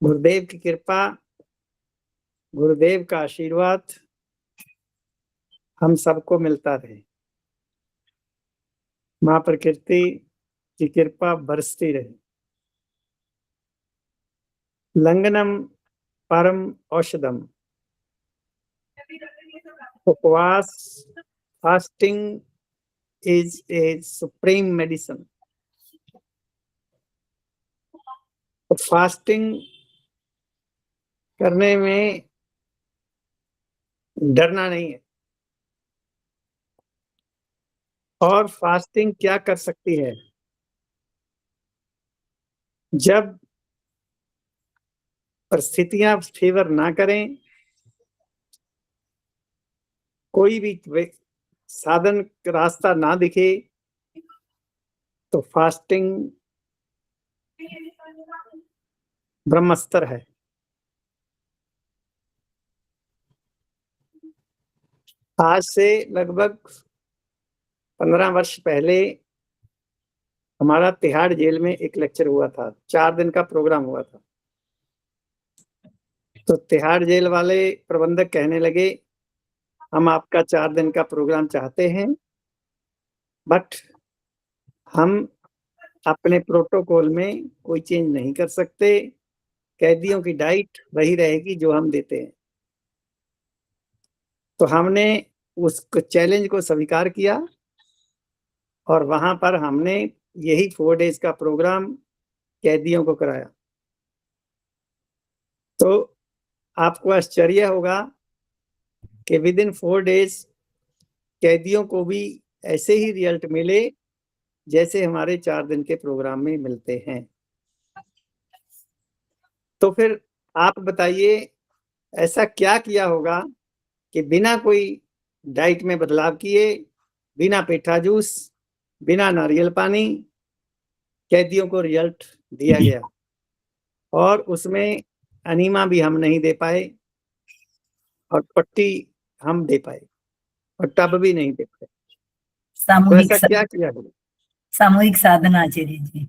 गुरुदेव की कृपा, गुरुदेव का आशीर्वाद हम सबको मिलता रहे। माँ प्रकृति की कृपा बरसती रहे। लंघनम परम औषधम। उपवास, fasting is a supreme medicine. तो फास्टिंग करने में डरना नहीं है। और फास्टिंग क्या कर सकती है? जब परिस्थितियां फेवर ना करें, कोई भी साधन रास्ता ना दिखे, तो फास्टिंग ब्रह्मास्त्र है। आज से लगभग 15 वर्ष पहले हमारा तिहाड़ जेल में एक लेक्चर हुआ था, 4 दिन का प्रोग्राम हुआ था। तो तिहाड़ जेल वाले प्रबंधक कहने लगे, हम आपका 4 दिन का प्रोग्राम चाहते हैं, बट हम अपने प्रोटोकॉल में कोई चेंज नहीं कर सकते, कैदियों की डाइट वही रहेगी जो हम देते हैं। तो हमने उस चैलेंज को स्वीकार किया और वहां पर हमने यही 4 डेज का प्रोग्राम कैदियों को कराया। तो आपको आश्चर्य होगा कि विद इन 4 डेज कैदियों को भी ऐसे ही रिजल्ट मिले जैसे हमारे 4 दिन के प्रोग्राम में मिलते हैं। तो फिर आप बताइए, ऐसा क्या किया होगा कि बिना कोई डाइट में बदलाव किए, बिना पेठा जूस, बिना नारियल पानी, कैदियों को रिजल्ट दिया गया। और उसमें अनीमा भी हम नहीं दे पाए और पट्टी हम दे पाए और टब भी नहीं दे पाए। तो ऐसा क्या किया होगा? सामूहिक साधना आचार्य जी।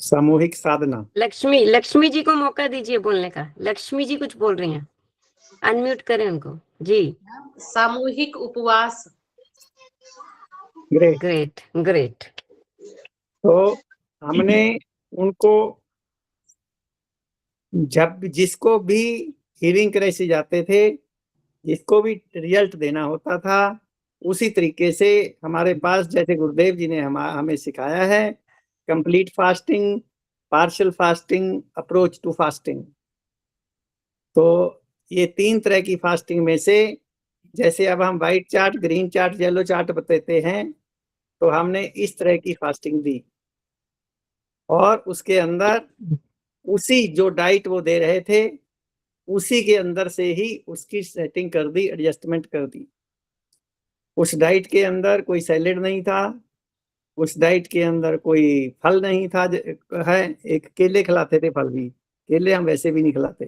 सामूहिक साधना। लक्ष्मी जी को मौका दीजिए बोलने का। लक्ष्मी जी कुछ बोल रही हैं, अनम्यूट करें उनको जी। सामूहिक उपवास। Great great great. तो हमने उनको जब जिसको भी हीलिंग क्राइसिस जाते थे, जिसको भी रिजल्ट देना होता था, उसी तरीके से हमारे पास जैसे गुरुदेव जी ने हमें सिखाया है, complete fasting, partial fasting, approach to fasting. तो ये 3 तरह की फास्टिंग में से जैसे अब हम white chart, green chart, yellow chart बताते हैं, तो हमने इस तरह की फास्टिंग दी और उसके अंदर उसी जो डाइट वो दे रहे थे उसी के अंदर से ही उसकी सेटिंग कर दी, एडजस्टमेंट कर दी। उस डाइट के अंदर कोई सैलेड नहीं था, उस डाइट के अंदर कोई फल नहीं था, है एक केले खिलाते थे, फल भी, केले हम वैसे भी नहीं खिलाते।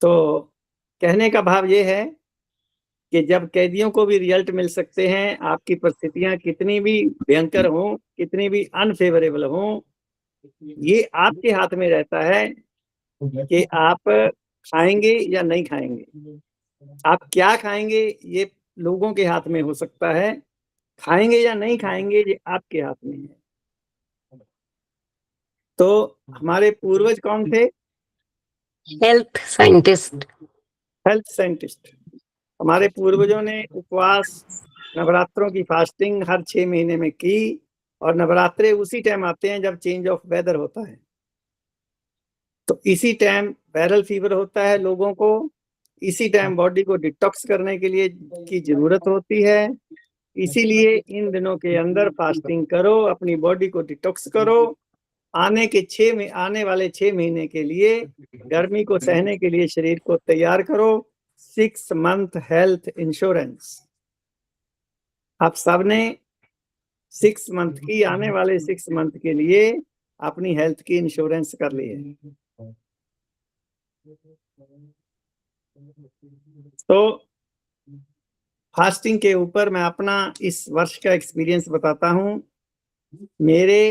तो कहने का भाव ये है कि जब कैदियों को भी रिजल्ट मिल सकते हैं, आपकी परिस्थितियां कितनी भी भयंकर हों, कितनी भी अनफेवरेबल हों, ये आपके हाथ में रहता है कि आप खाएंगे या नहीं खाएंगे। आप क्या खाएंगे ये लोगों के हाथ में हो सकता है, खाएंगे या नहीं खाएंगे ये आपके हाथ में है। तो हमारे पूर्वज कौन थे? Health scientist. Health scientist. हमारे पूर्वजों ने उपवास, नवरात्रों की फास्टिंग हर 6 महीने में की और नवरात्रे उसी टाइम आते हैं जब चेंज ऑफ वेदर होता है। तो इसी टाइम वायरल फीवर होता है लोगों को, इसी टाइम बॉडी को डिटॉक्स करने के लिए की जरूरत होती है। इसीलिए इन दिनों के अंदर फास्टिंग करो, अपनी बॉडी को डिटॉक्स करो। आने वाले 6 महीने के लिए गर्मी को सहने के लिए शरीर को तैयार करो। 6 मंथ हेल्थ इंश्योरेंस आप सबने 6 मंथ की, आने वाले 6 मंथ के लिए अपनी हेल्थ की इंश्योरेंस कर ली है। तो फास्टिंग के ऊपर मैं अपना इस वर्ष का एक्सपीरियंस बताता हूं। मेरे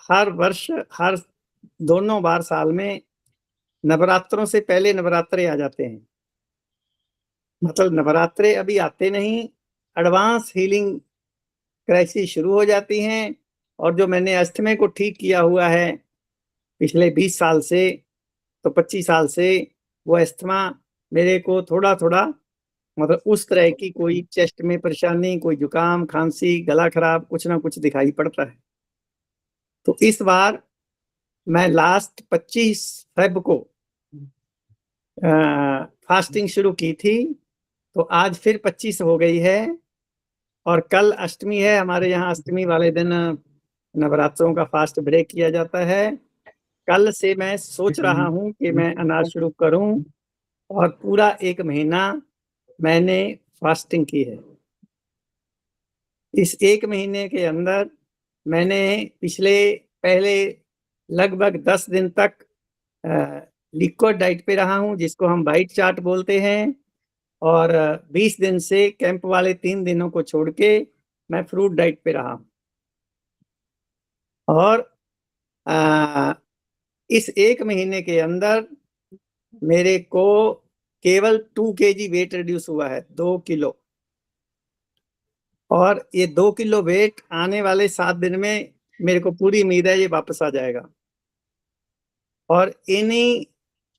हर वर्ष, हर दोनों बार साल में नवरात्रों से पहले नवरात्रे आ जाते हैं। मतलब नवरात्रे अभी आते नहीं, एडवांस हीलिंग क्राइसिस शुरू हो जाती हैं। और जो मैंने अस्थमा को ठीक किया हुआ है पिछले 20 साल से, तो 25 साल से वो अस्थमा मेरे को थोड़ा थोड़ा, मतलब उस तरह की कोई चेस्ट में परेशानी, कोई जुकाम, खांसी, गला खराब, कुछ ना कुछ दिखाई पड़ता है। तो इस बार मैं लास्ट 25 फेब को फास्टिंग शुरू की थी, तो आज फिर 25 हो गई है और कल अष्टमी है। हमारे यहाँ अष्टमी वाले दिन नवरात्रों का फास्ट ब्रेक किया जाता है। कल से मैं सोच रहा हूँ कि मैं अनाज शुरू करूं और पूरा 1 महीना मैंने फास्टिंग की है। इस 1 महीने के अंदर मैंने पहले लगभग 10 दिन तक लिक्विड डाइट पे रहा हूँ, जिसको हम वाइट चार्ट बोलते हैं, और 20 दिन से कैंप वाले 3 दिनों को छोड़ के मैं फ्रूट डाइट पे रहा हूँ। और इस 1 महीने के अंदर मेरे को केवल 2 kg वेट रिड्यूस हुआ है, 2 किलो। और ये 2 किलो वेट आने वाले 7 दिन में मेरे को पूरी उम्मीद है ये वापस आ जाएगा। और इन्हीं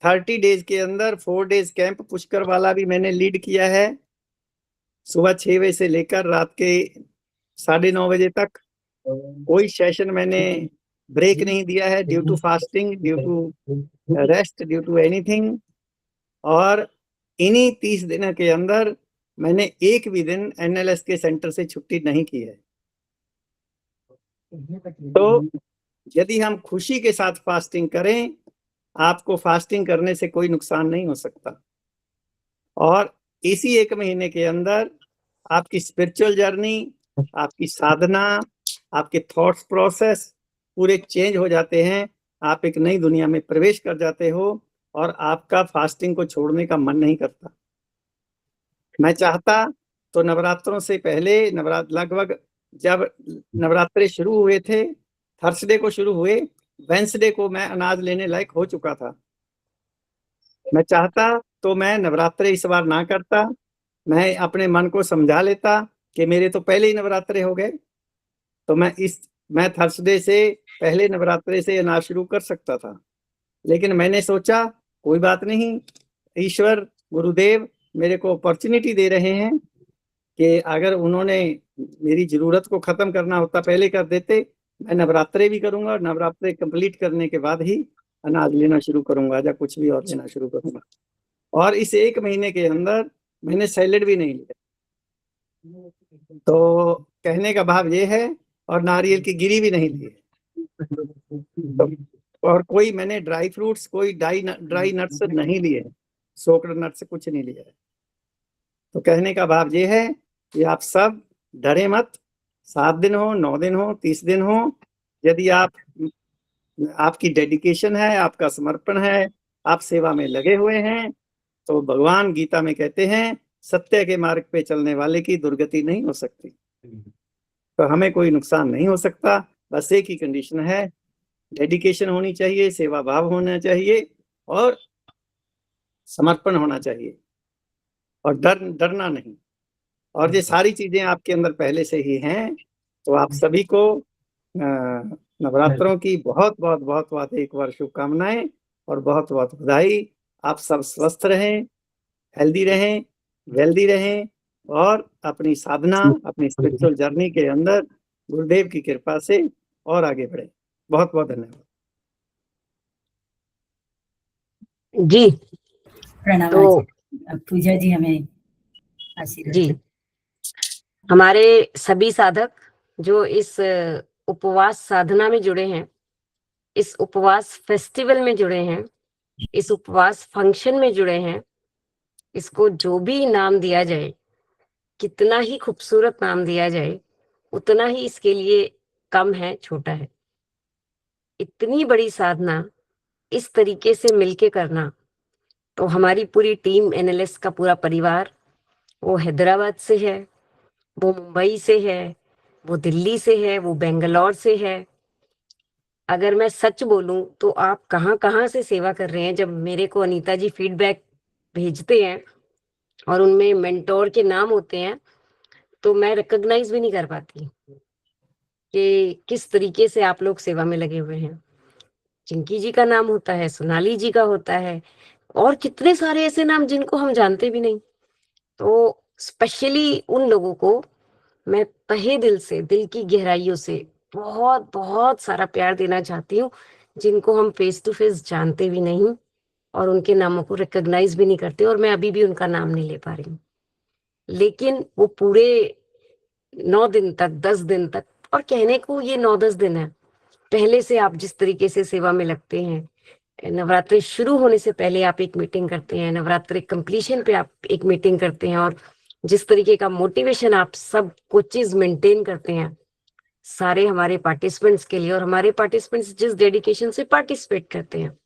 30 डेज के अंदर 4 डेज कैंप पुष्कर वाला भी मैंने लीड किया है, सुबह 6 बजे से लेकर रात के 9:30 बजे तक। कोई सेशन मैंने ब्रेक नहीं दिया है, due to fasting, due to rest, due to anything. और इन्हीं 30 दिनों के अंदर मैंने एक भी दिन NLS के सेंटर से छुट्टी नहीं की है। तो यदि हम खुशी के साथ फास्टिंग करें, आपको फास्टिंग करने से कोई नुकसान नहीं हो सकता। और इसी 1 महीने के अंदर आपकी स्पिरिचुअल जर्नी, आपकी साधना, आपके थॉट्स प्रोसेस पूरे चेंज हो जाते हैं। आप एक नई दुनिया में प्रवेश कर जाते हो और आपका फास्टिंग को छोड़ने का मन नहीं करता। मैं चाहता तो नवरात्रों से पहले लगभग जब नवरात्रे शुरू हुए थे, थर्सडे को शुरू हुए, वेंसडे को मैं अनाज लेने लायक हो चुका था। मैं चाहता तो मैं नवरात्रे इस बार ना करता, मैं अपने मन को समझा लेता कि मेरे तो पहले ही नवरात्रे हो गए, तो मैं थर्सडे से पहले नवरात्रे से अनाज शुरू कर सकता था। लेकिन मैंने सोचा कोई बात नहीं, ईश्वर गुरुदेव मेरे को अपॉर्चुनिटी दे रहे हैं कि अगर उन्होंने मेरी जरूरत को खत्म करना होता पहले कर देते। मैं नवरात्रे भी करूंगा और नवरात्रे कंप्लीट करने के बाद ही अनाज लेना शुरू करूंगा या कुछ भी और लेना शुरू करूंगा। और इस 1 महीने के अंदर मैंने सैलेड भी नहीं लिया। तो कहने का भाव ये है, और नारियल की गिरी भी नहीं ली है। और कोई मैंने ड्राई फ्रूट्स, कोई ड्राई नट्स नहीं लिए, सोक्ड नट्स कुछ नहीं लिया है। तो कहने का भाव ये है कि आप सब डरे मत। 7 दिन हो, 9 दिन हो, 30 दिन हो, यदि आपकी डेडिकेशन है, आपका समर्पण है, आप सेवा में लगे हुए हैं, तो भगवान गीता में कहते हैं सत्य के मार्ग पे चलने वाले की दुर्गति नहीं हो सकती। तो हमें कोई नुकसान नहीं हो सकता। बस एक ही कंडीशन है, डेडिकेशन होनी चाहिए, सेवा भाव होना चाहिए और समर्पण होना चाहिए, और डरना नहीं। और ये सारी चीजें आपके अंदर पहले से ही हैं। तो आप सभी को नवरात्रों की बहुत बहुत बहुत बहुत एक बार शुभकामनाएं और बहुत बहुत बधाई। आप सब स्वस्थ रहें, हेल्दी रहें, वेल्दी रहें और अपनी साधना, अपनी स्पिरिचुअल जर्नी के अंदर गुरुदेव की कृपा से और आगे बढ़े। बहुत बहुत धन्यवाद जी। प्रणाम। तो पूजा जी हमें आशीर्वाद जी, हमारे सभी साधक जो इस उपवास साधना में जुड़े हैं, इस उपवास फेस्टिवल में जुड़े हैं, इस उपवास फंक्शन में जुड़े हैं, इसको जो भी नाम दिया जाए, कितना ही खूबसूरत नाम दिया जाए, उतना ही इसके लिए कम है, छोटा है। इतनी बड़ी साधना इस तरीके से मिलके करना, तो हमारी पूरी टीम NLS का पूरा परिवार, वो हैदराबाद से है, वो मुंबई से है, वो दिल्ली से है, वो बेंगलोर से है। अगर मैं सच बोलूं तो आप कहाँ कहाँ से सेवा कर रहे हैं। जब मेरे को अनीता जी फीडबैक भेजते हैं और उनमें मेंटोर के नाम होते हैं, तो मैं रिकॉग्नाइज भी नहीं कर पाती कि किस तरीके से आप लोग सेवा में लगे हुए हैं। चिंकी जी का नाम होता है, सोनाली जी का होता है, और कितने सारे ऐसे नाम जिनको हम जानते भी नहीं। तो स्पेशली उन लोगों को मैं तहे दिल से, दिल की गहराइयों से बहुत बहुत सारा प्यार देना चाहती हूँ, जिनको हम फेस टू फेस जानते भी नहीं और उनके नामों को रिकॉग्नाइज भी नहीं करते, और मैं अभी भी उनका नाम नहीं ले पा रही हूँ। लेकिन वो पूरे 9 दिन तक, 10 दिन तक और कहने को ये 9-10 दिन है। पहले से आप जिस तरीके से सेवा में लगते हैं, नवरात्रि शुरू होने से पहले आप एक मीटिंग करते हैं, नवरात्रि कंप्लीशन पे आप एक मीटिंग करते हैं, और जिस तरीके का मोटिवेशन आप सब कुछ चीज मेंटेन करते हैं सारे हमारे पार्टिसिपेंट्स के लिए, और हमारे पार्टिसिपेंट्स जिस डेडिकेशन से पार्टिसिपेट करते हैं,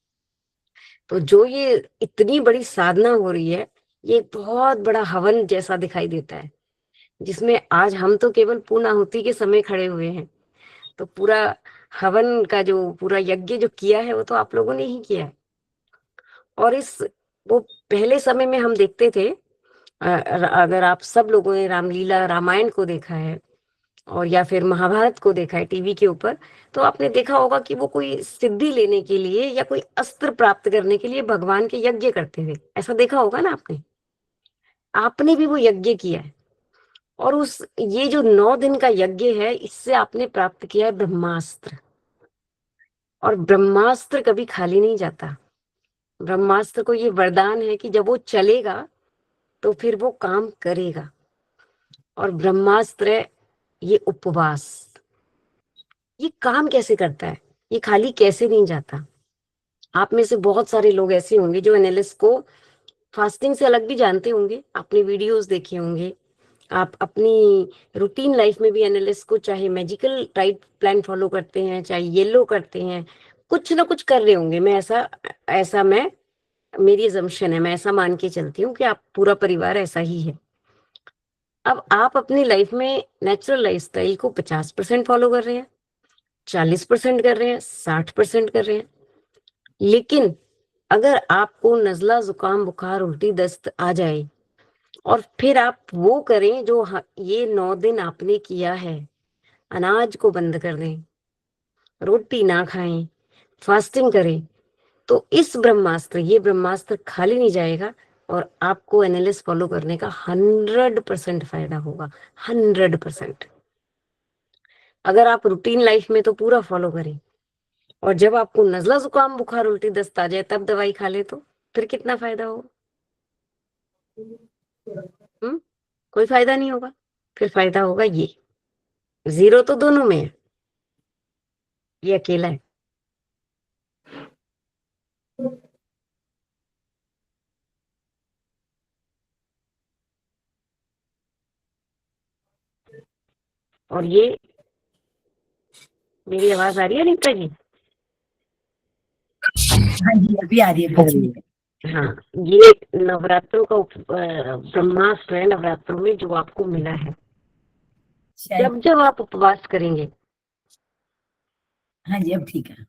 तो जो ये इतनी बड़ी साधना हो रही है, ये बहुत बड़ा हवन जैसा दिखाई देता है, जिसमें आज हम तो केवल पूर्णाहुति के समय खड़े हुए हैं। तो पूरा हवन का जो पूरा यज्ञ जो किया है वो तो आप लोगों ने ही किया है। और वो पहले समय में हम देखते थे, अगर आप सब लोगों ने रामलीला रामायण को देखा है और या फिर महाभारत को देखा है टीवी के ऊपर, तो आपने देखा होगा कि वो कोई सिद्धि लेने के लिए या कोई अस्त्र प्राप्त करने के लिए भगवान के यज्ञ करते थे। ऐसा देखा होगा ना आपने भी वो यज्ञ किया है। और ये जो 9 दिन का यज्ञ है, इससे आपने प्राप्त किया है ब्रह्मास्त्र। और ब्रह्मास्त्र कभी खाली नहीं जाता। ब्रह्मास्त्र को ये वरदान है कि जब वो चलेगा तो फिर वो काम करेगा। और ब्रह्मास्त्र है ये उपवास। ये काम कैसे करता है, ये खाली कैसे नहीं जाता। आप में से बहुत सारे लोग ऐसे होंगे जो एनालिस्ट को फास्टिंग से अलग भी जानते होंगे, आपने वीडियोस देखे होंगे, आप अपनी रूटीन लाइफ में भी एनालिस्ट को चाहे मैजिकल डाइट प्लान फॉलो करते हैं, चाहे येलो करते हैं, कुछ ना कुछ कर रहे होंगे। मेरी अजम्पशन है, मैं ऐसा मान के चलती हूँ कि आप पूरा परिवार ऐसा ही है। अब आप अपनी लाइफ में नेचुरल लाइफस्टाइल को 50% फॉलो कर रहे हैं, 40% कर रहे हैं, 60% कर रहे हैं। लेकिन अगर आपको नजला, जुकाम, बुखार, उल्टी, दस्त आ जाए और फिर आप वो करें जो ये 9 दिन आपने किया है, अनाज को बंद कर दें, रोटी ना खाएं, फास्टिंग करें, तो ये ब्रह्मास्त्र खाली नहीं जाएगा और आपको एनालिस्ट फॉलो करने का 100% फायदा होगा। 100%। अगर आप रूटीन लाइफ में तो पूरा फॉलो करें, और जब आपको नजला, जुकाम, बुखार, उल्टी, दस्त आ जाए तब दवाई खा ले, तो फिर कितना फायदा होगा? कोई फायदा नहीं होगा। फिर फायदा होगा ये। जीरो तो दोनों में है, ये अकेला है। और ये मेरी आवाज आ रही है नीता जी? हाँ जी, अभी आ रही है बीच में। हाँ, ये नवरात्रों का ब्रह्मास्त्र है, नवरात्रों में जो आपको मिला है। जब आप उपवास करेंगे, हाँ जी अब ठीक है,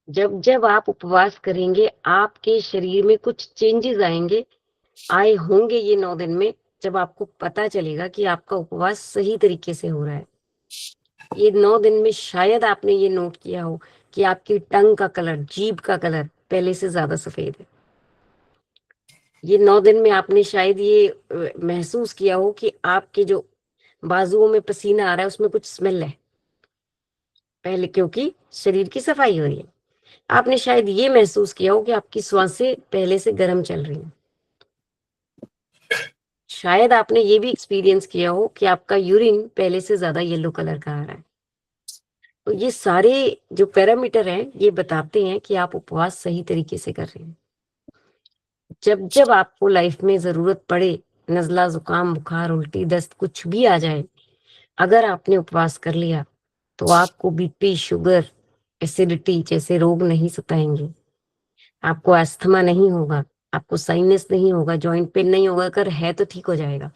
जब आप उपवास करेंगे, आपके शरीर में कुछ चेंजेस आए होंगे ये 9 दिन में, जब आपको पता चलेगा कि आपका उपवास सही तरीके से हो रहा है। ये 9 दिन में शायद आपने ये नोट किया हो कि आपकी टंग का कलर, जीभ का कलर पहले से ज्यादा सफेद है। ये 9 दिन में आपने शायद ये महसूस किया हो कि आपके जो बाजुओं में पसीना आ रहा है उसमें कुछ स्मेल है पहले, क्योंकि शरीर की सफाई हो रही है। आपने शायद ये महसूस किया हो कि आपकी सांसें पहले से गर्म चल रही हैं। शायद आपने ये भी एक्सपीरियंस किया हो कि आपका यूरिन पहले से ज्यादा येलो कलर का आ रहा है। तो ये सारे जो पैरामीटर हैं ये बताते हैं कि आप उपवास सही तरीके से कर रहे हैं। जब आपको लाइफ में जरूरत पड़े, नजला, जुकाम, बुखार, उल्टी, दस्त कुछ भी आ जाए, अगर आपने उपवास कर लिया तो आपको बीपी, शुगर, एसिडिटी जैसे रोग नहीं सताएंगे। आपको अस्थमा नहीं होगा, आपको साइनस नहीं होगा, जॉइंट पेन नहीं होगा। अगर है तो ठीक हो जाएगा।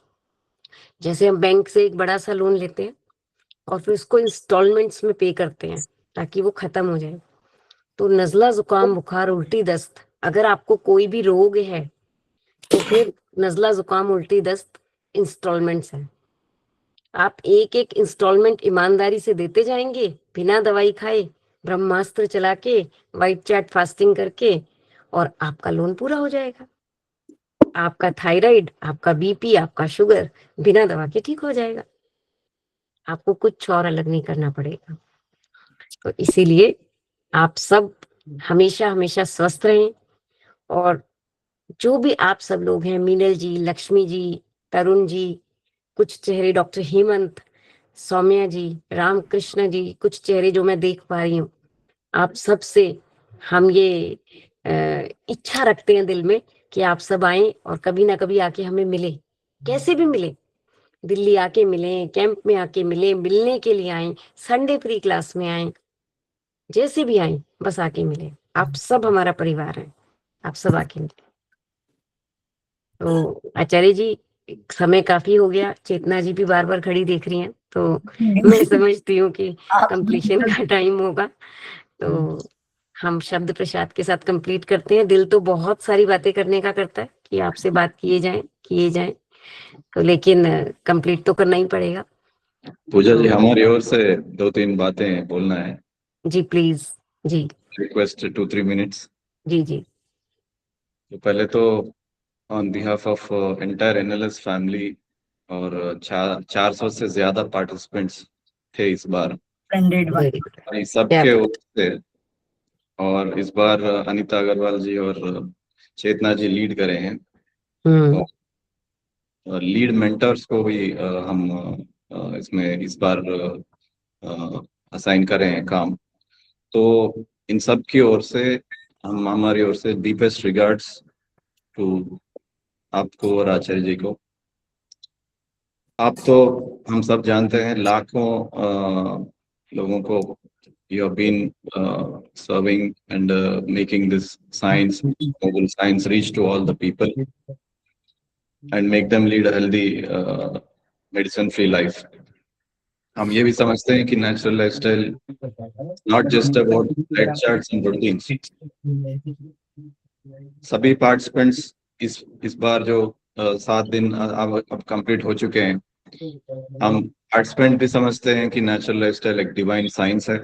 जैसे हम बैंक से एक बड़ा सा लोन लेते हैं और फिर उसको इंस्टॉलमेंट्स में पे करते हैं ताकि वो खत्म हो जाए, तो नजला, जुकाम, बुखार, उल्टी, दस्त, अगर आपको कोई भी रोग है तो फिर नजला, जुकाम, उल्टी, दस्त इंस्टॉलमेंट्स है। आप एक एक इंस्टॉलमेंट ईमानदारी से देते जाएंगे, बिना दवाई खाए, ब्रह्मास्त्र चला के, व्हाइट चैट फास्टिंग करके, और आपका लोन पूरा हो जाएगा। आपका थायराइड, आपका बीपी, आपका शुगर बिना दवा के ठीक हो जाएगा। आपको कुछ और अलग नहीं करना पड़ेगा। तो इसीलिए आप सब हमेशा हमेशा स्वस्थ रहें। और जो भी आप सब लोग हैं, मीनल जी, लक्ष्मी जी, तरुण जी, कुछ चेहरे डॉक्टर हेमंत, सौम्या जी, रामकृष्ण जी, कुछ चेहरे जो मैं देख पा रही हूँ, आप सब से हम ये इच्छा रखते हैं दिल में कि आप सब आए और कभी ना कभी आके हमें मिले, कैसे भी मिले, दिल्ली आके मिले, कैंप में आके मिले, मिलने के लिए आए, संडे प्री क्लास में आए, जैसे भी आए बस आके मिले। आप सब हमारा परिवार है, आप सब आके मिले। तो आचार्य जी, समय काफी हो गया, चेतना जी भी बार बार खड़ी देख रही हैं, तो मैं समझती हूँ कि कंप्लीशन का टाइम होगा, तो हम शब्द प्रसाद के साथ कंप्लीट करते हैं। दिल तो बहुत सारी बातें करने का करता है कि आपसे बात किए जाएं, तो लेकिन कंप्लीट तो करना ही पड़ेगा। पूजा जी, हमारी ओर से 2-3 बातें बोलना है। जी प्लीज। जी रिक्वेस्ट 2-3 मिनट्स। जी जी। तो पहले तो on behalf of entire NLS family, और 400 से ज्यादा पार्टिसिपेंट्स थे इस बार, सबके ओर से, और इस बार अनीता अग्रवाल जी और चेतना जी लीड करे हैं, और लीड मेंटर्स को भी हम इसमें इस बार असाइन करे हैं काम। तो इन सब की ओर से हमारी ओर से डीपेस्ट रिगार्ड्स टू आपको और आचार्य जी को। आप तो हम सब जानते हैं, लाखों लोगों को you have been serving and making this science, noble science, reach to all the people and make them lead a healthy medicine free life. हम ये भी समझते हैं कि natural lifestyle not just about diet charts and routines. सभी participants इस बार जो 7 दिन अब कंप्लीट हो चुके हैं, हम पार्टिसिपेंट भी समझते हैं कि नेचुरल लाइफस्टाइल एक डिवाइन साइंस है,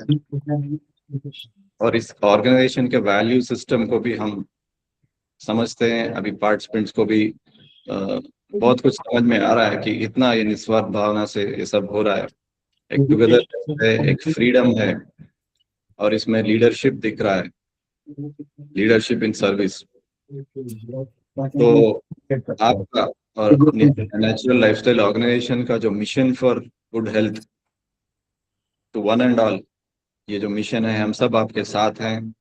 और इस ऑर्गेनाइजेशन के वैल्यू सिस्टम को भी हम समझते हैं। अभी पार्टिसिपेंट्स को भी बहुत कुछ समझ में आ रहा है कि इतना ये निस्वार्थ भावना से ये सब हो रहा है, एक टुगेदर है, एक फ्रीडम है, और इसमें लीडरशिप दिख रहा है, लीडरशिप इन सर्विस। तो आपका और नेचुरल लाइफस्टाइल ऑर्गेनाइजेशन का जो mission for good health to one and all, ये जो मिशन है, हम सब आपके साथ हैं।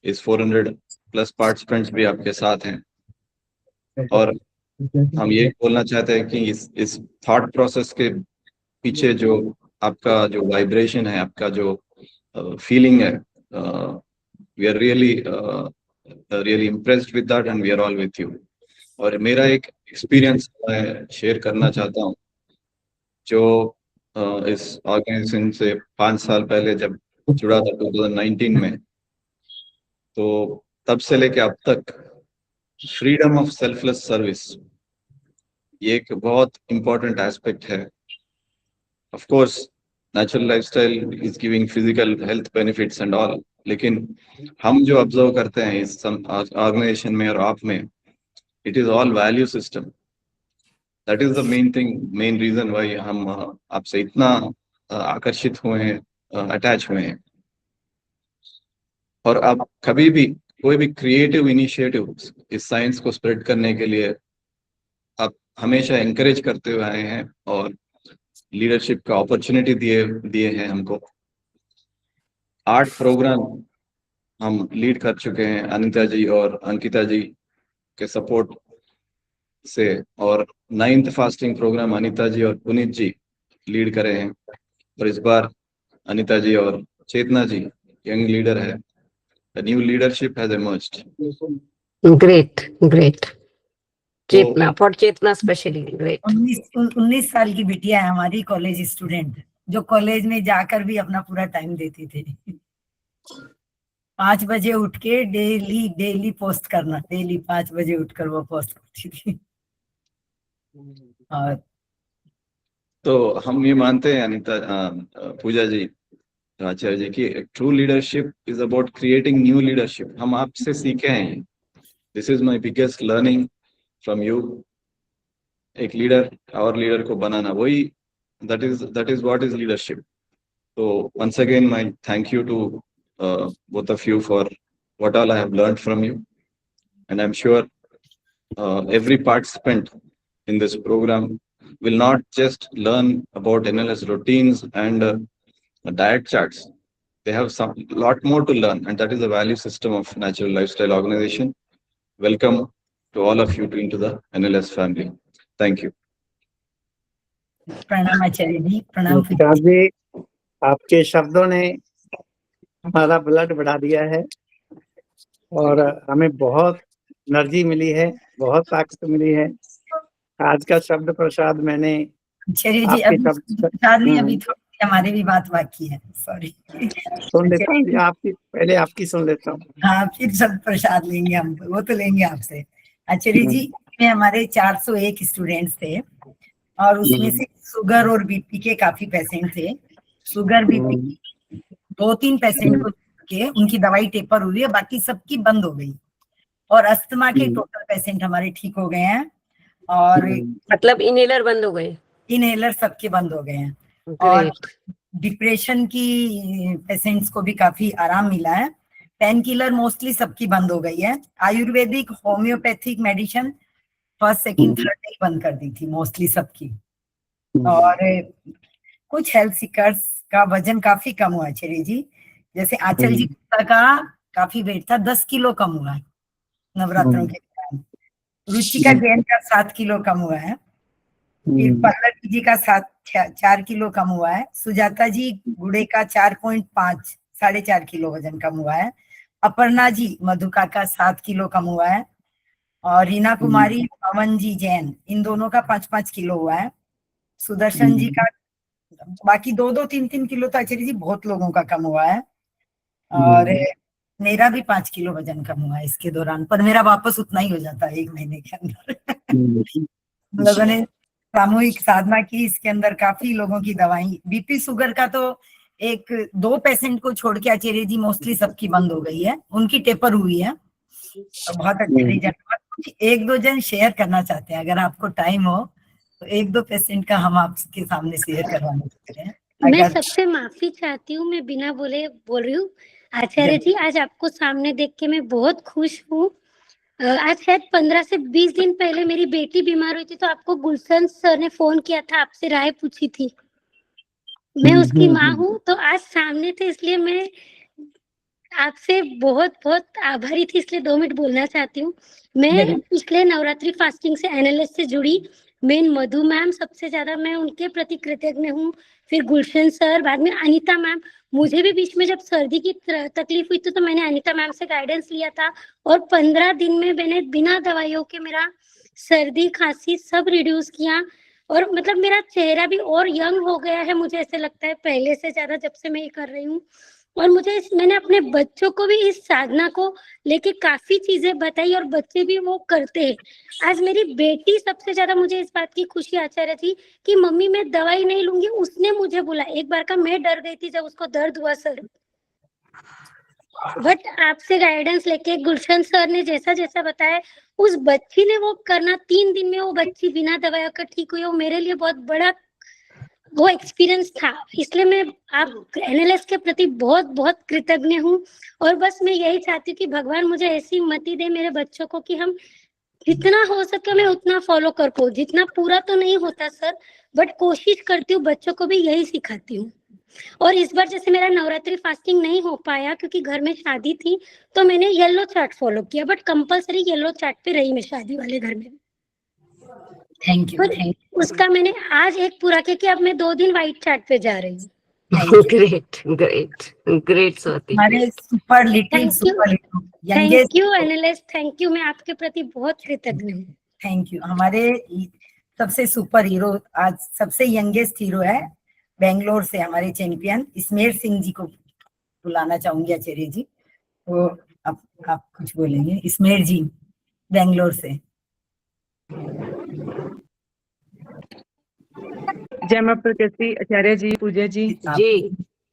इस 400+ पार्टिसिपेंट्स भी आपके साथ हैं, और हम ये बोलना चाहते हैं कि इस थॉट प्रोसेस के पीछे जो आपका जो वाइब्रेशन है, आपका जो फीलिंग है, we are really impressed with that and we are all with you. और मेरा एक एक्सपीरियंस मैं शेयर करना चाहता हूँ, जो इस ऑर्गेनाइजेशन से 5 साल पहले जब जुड़ा था 2019 में, तो तब से लेके अब तक फ्रीडम ऑफ सेल्फलेस सर्विस ये एक बहुत इंपॉर्टेंट एस्पेक्ट है। Of course natural lifestyle is giving physical health benefits and all, लेकिन हम जो ऑब्जर्व करते हैं इस ऑर्गेनाइजेशन में और आप में, it is all value system. That is the main thing, main reason why हम आपसे इतना आकर्षित हुए हैं, अटैच हुए हैं। और आप कभी भी कोई भी क्रिएटिव इनिशिएटिव इस साइंस को स्प्रेड करने के लिए आप हमेशा एनकरेज करते हुए आए हैं, और लीडरशिप का अपॉर्चुनिटी दिए हैं हमको। 8 प्रोग्राम हम लीड कर चुके हैं अनीता जी और अंकिता जी के सपोर्ट से, और 9th fasting programme Anita ji और पुनीत जी लीड करे हैं, और इस बार अनीता जी और चेतना जी यंग लीडर है। The new leadership has emerged. Great. Chetna, for Chetna specially great. 19 साल की बिटिया है हमारी, कॉलेज स्टूडेंट, जो कॉलेज में जाकर भी अपना पूरा टाइम देती थी। 5 बजे उठ के डेली पोस्ट करना, डेली 5 बजे उठकर वो पोस्ट करती थी। और तो हम ये मानते हैं अनीता, पूजा जी, आचार्य जी, की true leadership is about creating new leadership. हम आपसे सीखे हैं, this is my biggest learning from you. एक लीडर और लीडर को बनाना, वही that is what is leadership. तो once again my thank you to both of you for what all I have learned from you, and I'm sure every participant in this program will not just learn about NLS routines and diet charts. They have some lot more to learn, and that is the value system of Natural Lifestyle Organization. Welcome to all of you into the NLS family. Thank you. प्रणाम आचार्य जी, प्रणाम। नमस्कार जी, आपके शब्दों ने हमारा blood बढ़ा दिया है और हमें बहुत एनर्जी मिली है, बहुत ताकत मिली है। आज का शब्द प्रसाद मैंने आचार्य जी आपके अभी शब्द प्रसाद में अभी थोड़ी हमारे भी बात बाकी है, सॉरी। सुन लेता हूँ जी, आपकी पहले आपकी सुन लेता हूँ। हाँ, फिर सब प्रसाद लेंगे हम, वो तो लेंगे आपसे। आचार्य जी में हमारे 401 स्टूडेंट्स थे और उसमें से शुगर और बीपी के काफी पेशेंट थे। शुगर बीपी 2-3 पेशेंट को के उनकी दवाई टेपर हुई है, बाकी सबकी बंद हो गई। और अस्थमा के टोटल पेशेंट हमारे ठीक हो गए हैं और मतलब इनहेलर बंद हो गए, इनहेलर सबके बंद हो गए हैं। और डिप्रेशन की पेशेंट्स को भी काफी आराम मिला है। पेन किलर मोस्टली सबकी बंद हो गई है। Ayurvedic homeopathic medicine first second third day बंद कर दी थी मोस्टली सबकी। और कुछ हेल्थ सीकर्स का वजन काफी कम हुआ आचार्य जी, जैसे आंचल जी का काफी वेट था, 10 किलो कम हुआ है नवरात्रों के दौरान। रुचिका जैन का 7 किलो कम हुआ है। फिर पल्लवी जी का 4 किलो कम हुआ है। सुजाता जी गुड़े का 4.5 4.5 किलो वजन कम हुआ है। अपर्णा जी मधुका का 7 किलो कम हुआ है। और रीना कुमारी पवन जी जैन इन दोनों का 5-5 किलो हुआ है। सुदर्शन जी का बाकी 2-2 3-3 किलो तो आचार्य जी बहुत लोगों का कम हुआ है। और मेरा भी 5 किलो वजन कम हुआ है इसके दौरान, पर मेरा वापस उतना ही हो जाता है 1 महीने के अंदर। लोगों ने सामूहिक साधना की, इसके अंदर काफी लोगों की दवाई, बीपी शुगर का तो 1-2 पेशेंट को छोड़ के आचार्य जी मोस्टली सबकी बंद हो गई है, उनकी टेपर हुई है। तो बहुत अच्छे रिजल्ट। 1-2 जन शेयर करना चाहते हैं, अगर आपको टाइम हो तो 1-2 पेशेंट का हम आपके सामने शेयर करवाना चाहते हैं। मैं सबसे माफी चाहती हूँ, मैं बिना बोले बोल रही हूँ। आचार्य जी आज आपको सामने देख के मैं बहुत खुश हूँ। आज शायद 15 से 20 दिन पहले मेरी बेटी बीमार हुई थी, तो आपको गुलशन सर ने फोन किया था, आपसे राय पूछी थी। मैं उसकी माँ हूँ, तो आज सामने थे, इसलिए मैं आपसे बहुत बहुत आभारी थी, इसलिए 2 मिनट बोलना चाहती हूँ। मैं पिछले नवरात्रि फास्टिंग से एनालिस्ट से जुड़ी, मेन मधु मैम सबसे ज्यादा मैं उनके प्रति कृतज्ञ हूँ। फिर गुलशन सर, बाद में अनीता मैम। मुझे भी बीच में जब सर्दी की तकलीफ हुई तो मैंने अनीता मैम से गाइडेंस लिया था और 15 दिन में मैंने बिना दवाइयों के मेरा सर्दी खांसी सब रिड्यूस किया। और मतलब मेरा चेहरा भी और यंग हो गया है, मुझे ऐसे लगता है पहले से ज्यादा, जब से मैं ये कर रही हूँ। और मैंने अपने बच्चों को भी इस साधना को लेके काफी चीजें बताई और बच्चे भी वो करते हैं। आज मेरी बेटी सबसे ज्यादा, मुझे इस बात की खुशी आचार्य जी कि मम्मी मैं दवाई नहीं लूंगी, उसने मुझे बोला। एक बार का मैं डर गई थी जब उसको दर्द हुआ सर, बट आपसे गाइडेंस लेके गुलशन सर ने जैसा जैसा बताया, उस बच्ची ने वो करना, 3 दिन में वो बच्ची बिना दवाई का ठीक हुई। वो मेरे लिए बहुत बड़ा वो एक्सपीरियंस था, इसलिए मैं आप एनालिस्ट के प्रति बहुत बहुत कृतज्ञ हूँ। और बस मैं यही चाहती हूँ कि भगवान मुझे ऐसी मति दे मेरे बच्चों को कि हम जितना हो सके मैं उतना फॉलो कर पाऊँ। जितना पूरा तो नहीं होता सर, बट कोशिश करती हूँ, बच्चों को भी यही सिखाती हूँ। और इस बार जैसे मेरा नवरात्रि फास्टिंग नहीं हो पाया क्योंकि घर में शादी थी, तो मैंने येलो चार्ट फॉलो किया, बट कंपलसरी येलो चार्ट पे रही मैं शादी वाले घर में। Thank you. उसका मैंने आज एक पूरा किया कि अब मैं 2 दिन व्हाइट चार्ट पे जा रही हूँ। Great great great Swati. हमारे superlative thank you analyst, thank you. मैं आपके प्रति बहुत कृतज्ञ हूँ। Thank you. हमारे सबसे सुपर हीरो, आज सबसे यंगेस्ट हीरो है बेंगलोर से हमारे चैंपियन स्मेर सिंह जी को बुलाना चाहूंगी आचार्य जी। तो आप कुछ बोलेंगे स्मेर जी बेंगलोर से। जय मां प्रकृति आचार्य जी, पूजा जी,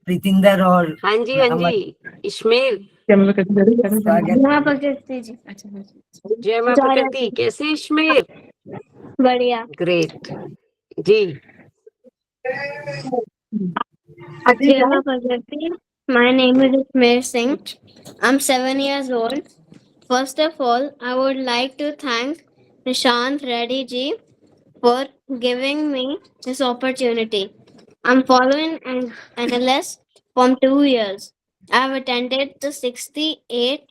प्रीतिंदर और हाँ जी इस्मेर। जय मां प्रकृति जी। जय मां प्रकृति। कैसे इस्मेर? बढ़िया। ग्रेट जी। जय मां प्रकृति। My name is Ismail Singh. I'm 7 years old. First of all, I would like to thank Nishant Reddy ji for giving me this opportunity. I'm following an NLS from 2 years. I've attended the 68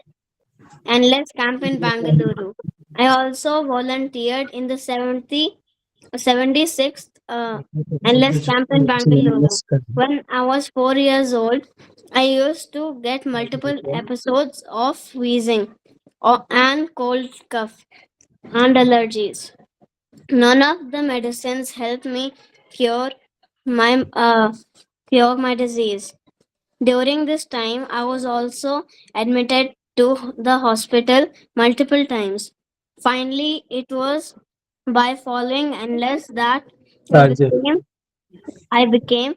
NLS camp in Bangalore. I also volunteered in the 76th NLS camp in Bangalore. When I was 4 years old, I used to get multiple episodes of wheezing and cold cough and allergies. None of the medicines helped me cure my cure my disease. During this time, I was also admitted to the hospital multiple times. Finally, it was by following endless that I became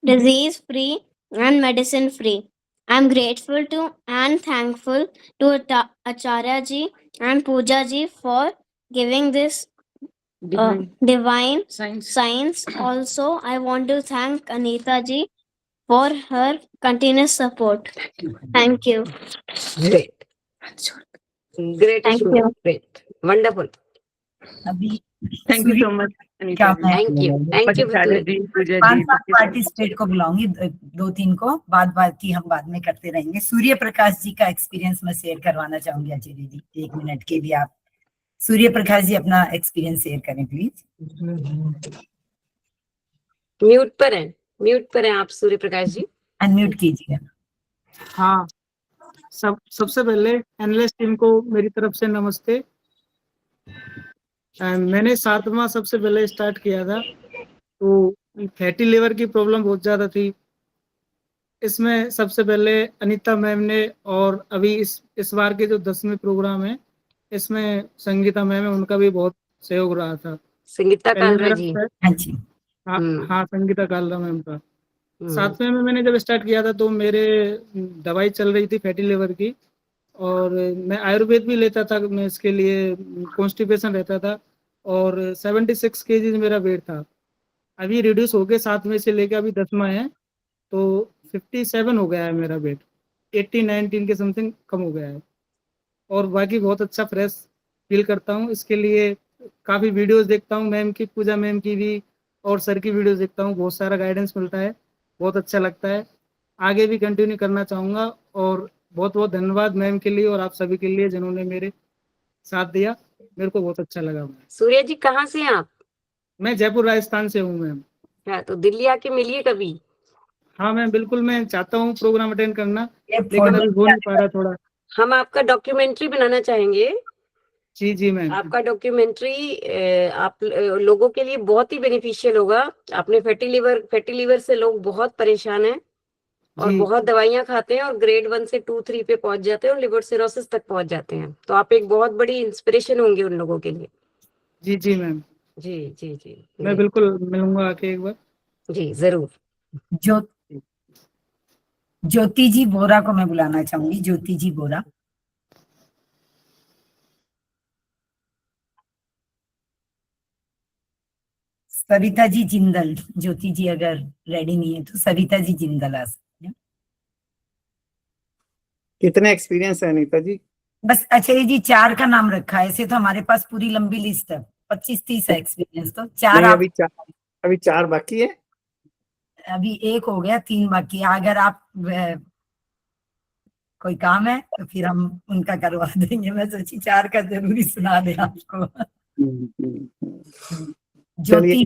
disease free and medicine free. I'm grateful to and thankful to Acharya ji and Pooja ji for giving this divine science. Also, I want to thank Anita ji for her continuous support. Thank you. Great. Great, Thank Ashwini. you. Great. Wonderful. अभी thank you so much क्या मैं Thank you. Thank you, Acharya Vitali. जी, पूजा पांच जी, सात participate को बुलाऊंगी, दो तीन को बात की हम बाद में करते रहेंगे। सूर्य प्रकाश जी का एक्सपीरियंस मैं शेयर करवाना चाहूंगी आचार्य जी, 1 मिनट के लिए आप सूर्य प्रकाश जी अपना एक्सपीरियंस शेयर करें प्लीज। म्यूट पर हैं आप सूर्य प्रकाश जी। अनम्यूट कीजिए। हाँ, सबसे पहले एनालिस्ट टीम को मेरी तरफ से नमस्ते। मैंने 7वां सबसे पहले स्टार्ट किया था, तो फैटी लिवर की प्रॉब्लम बहुत ज़्यादा थी। इसमें सबसे पहले अनीता मैम ने, और अभी इस बार के जो 10वें प्रोग्राम है इसमें संगीता मैम है, उनका भी बहुत सहयोग रहा था। संगीता कालरा जी। हाँ, संगीता कालरा मैम का। 7वें में मैंने जब स्टार्ट किया था तो मेरे दवाई चल रही थी फैटी लिवर की, और मैं आयुर्वेद भी लेता था, मैं इसके लिए कॉन्स्टिपेशन रहता था, और 76 केजी मेरा वेट था। अभी रिड्यूस हो गए 7वें से लेकर अभी 10वां है, तो 57 हो गया है मेरा वेट, 18-19 के समथिंग कम हो गया है, और बाकी बहुत अच्छा फ्रेश फील करता हूँ। इसके लिए काफ़ी वीडियोस देखता हूँ, मैम की, पूजा मैम की भी, और सर की वीडियोस देखता हूँ, बहुत सारा गाइडेंस मिलता है, बहुत अच्छा लगता है। आगे भी कंटिन्यू करना चाहूँगा, और बहुत बहुत धन्यवाद मैम के लिए और आप सभी के लिए जिन्होंने मेरे साथ दिया, मेरे को बहुत अच्छा लगा। सूर्य जी कहाँ से हैं आप? मैं जयपुर राजस्थान से हूँ मैम। हाँ, तो दिल्ली आके मिलिए कभी। हाँ मैम, बिल्कुल, मैं चाहता हूँ प्रोग्राम अटेंड करना, लेकिन अभी हो नहीं पा रहा थोड़ा। हम आपका डॉक्यूमेंट्री बनाना चाहेंगे। जी मैम। आपका डॉक्यूमेंट्री आप लोगों के लिए बहुत ही बेनिफिशियल होगा। आपने फैटी लिवर से लोग बहुत परेशान हैं और बहुत दवाइयां खाते हैं, और ग्रेड 1 से 2-3 पे पहुंच जाते हैं और लिवर सिरोसिस तक पहुंच जाते हैं। तो आप एक बहुत बड़ी इंस्पिरेशन होंगे उन लोगों के लिए। जी मैम। जी मैं बिल्कुल मिलूंगा आके एक बार। जी जरूर। ज्योति जी बोरा को मैं बुलाना चाहूंगी। ज्योति जी बोरा। सरिता जी जिंदल। ज्योति जी अगर रेडी नहीं है तो सरिता जी जिंदल आ सकती है। कितने एक्सपीरियंस है अनीता जी? बस आचार्य जी 4 का नाम रखा है, ऐसे तो हमारे पास पूरी लंबी लिस्ट है, 25-30 है एक्सपीरियंस, तो 4 आप। अभी 4 बाकी है। अभी 1 हो गया, 3 बाकी है। अगर आप कोई काम है तो फिर हम उनका करवा देंगे। मैं सोची 4 का जरूरी सुना दें आपको। ज्योति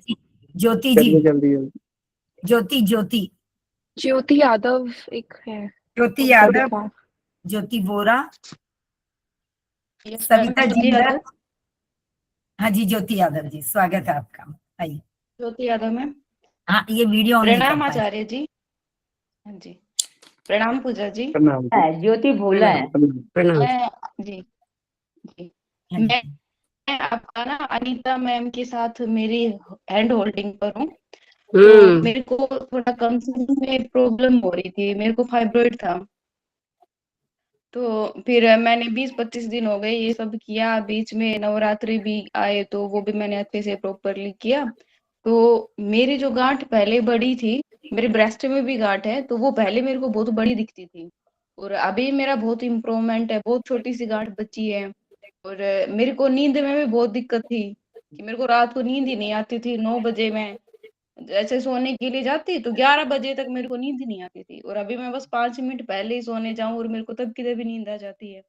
यादव एक है। ज्योति यादव, ज्योति बोरा, सविता जिंदल। हाँ जी, ज्योति यादव जी, स्वागत है आपका। आइए। ज्योति यादव मैम। हाँ, ये वीडियो प्रणाम आचार्य जी। हाँ जी, प्रणाम पूजा जी। ज्योति भोला है। जी मैं आपका ना अनीता मैम के साथ मेरी हैंड होल्डिंग पर हूँ। तो मेरे को थोड़ा कंसीव में प्रॉब्लम हो रही थी, मेरे को फाइब्रॉइड था। तो फिर मैंने 20-25 दिन हो गए ये सब किया, बीच में नवरात्रि भी आए तो वो भी मैंने अच्छे से प्रॉपरली किया। तो मेरी जो गांठ पहले बड़ी थी, मेरे ब्रेस्ट में भी गांठ है, तो वो पहले मेरे को बहुत बड़ी दिखती थी, और अभी मेरा बहुत इम्प्रूवमेंट है, बहुत छोटी सी गांठ बची है। और मेरे को नींद में भी बहुत दिक्कत थी, कि मेरे को रात को नींद ही नहीं आती थी। 9 बजे मैं जैसे सोने के लिए जाती तो 11 बजे तक मेरे को नींद ही नहीं आती थी, और अभी मैं बस 5 मिनट पहले ही सोने जाऊं और मेरे को तब की तभी नींद आ जाती है।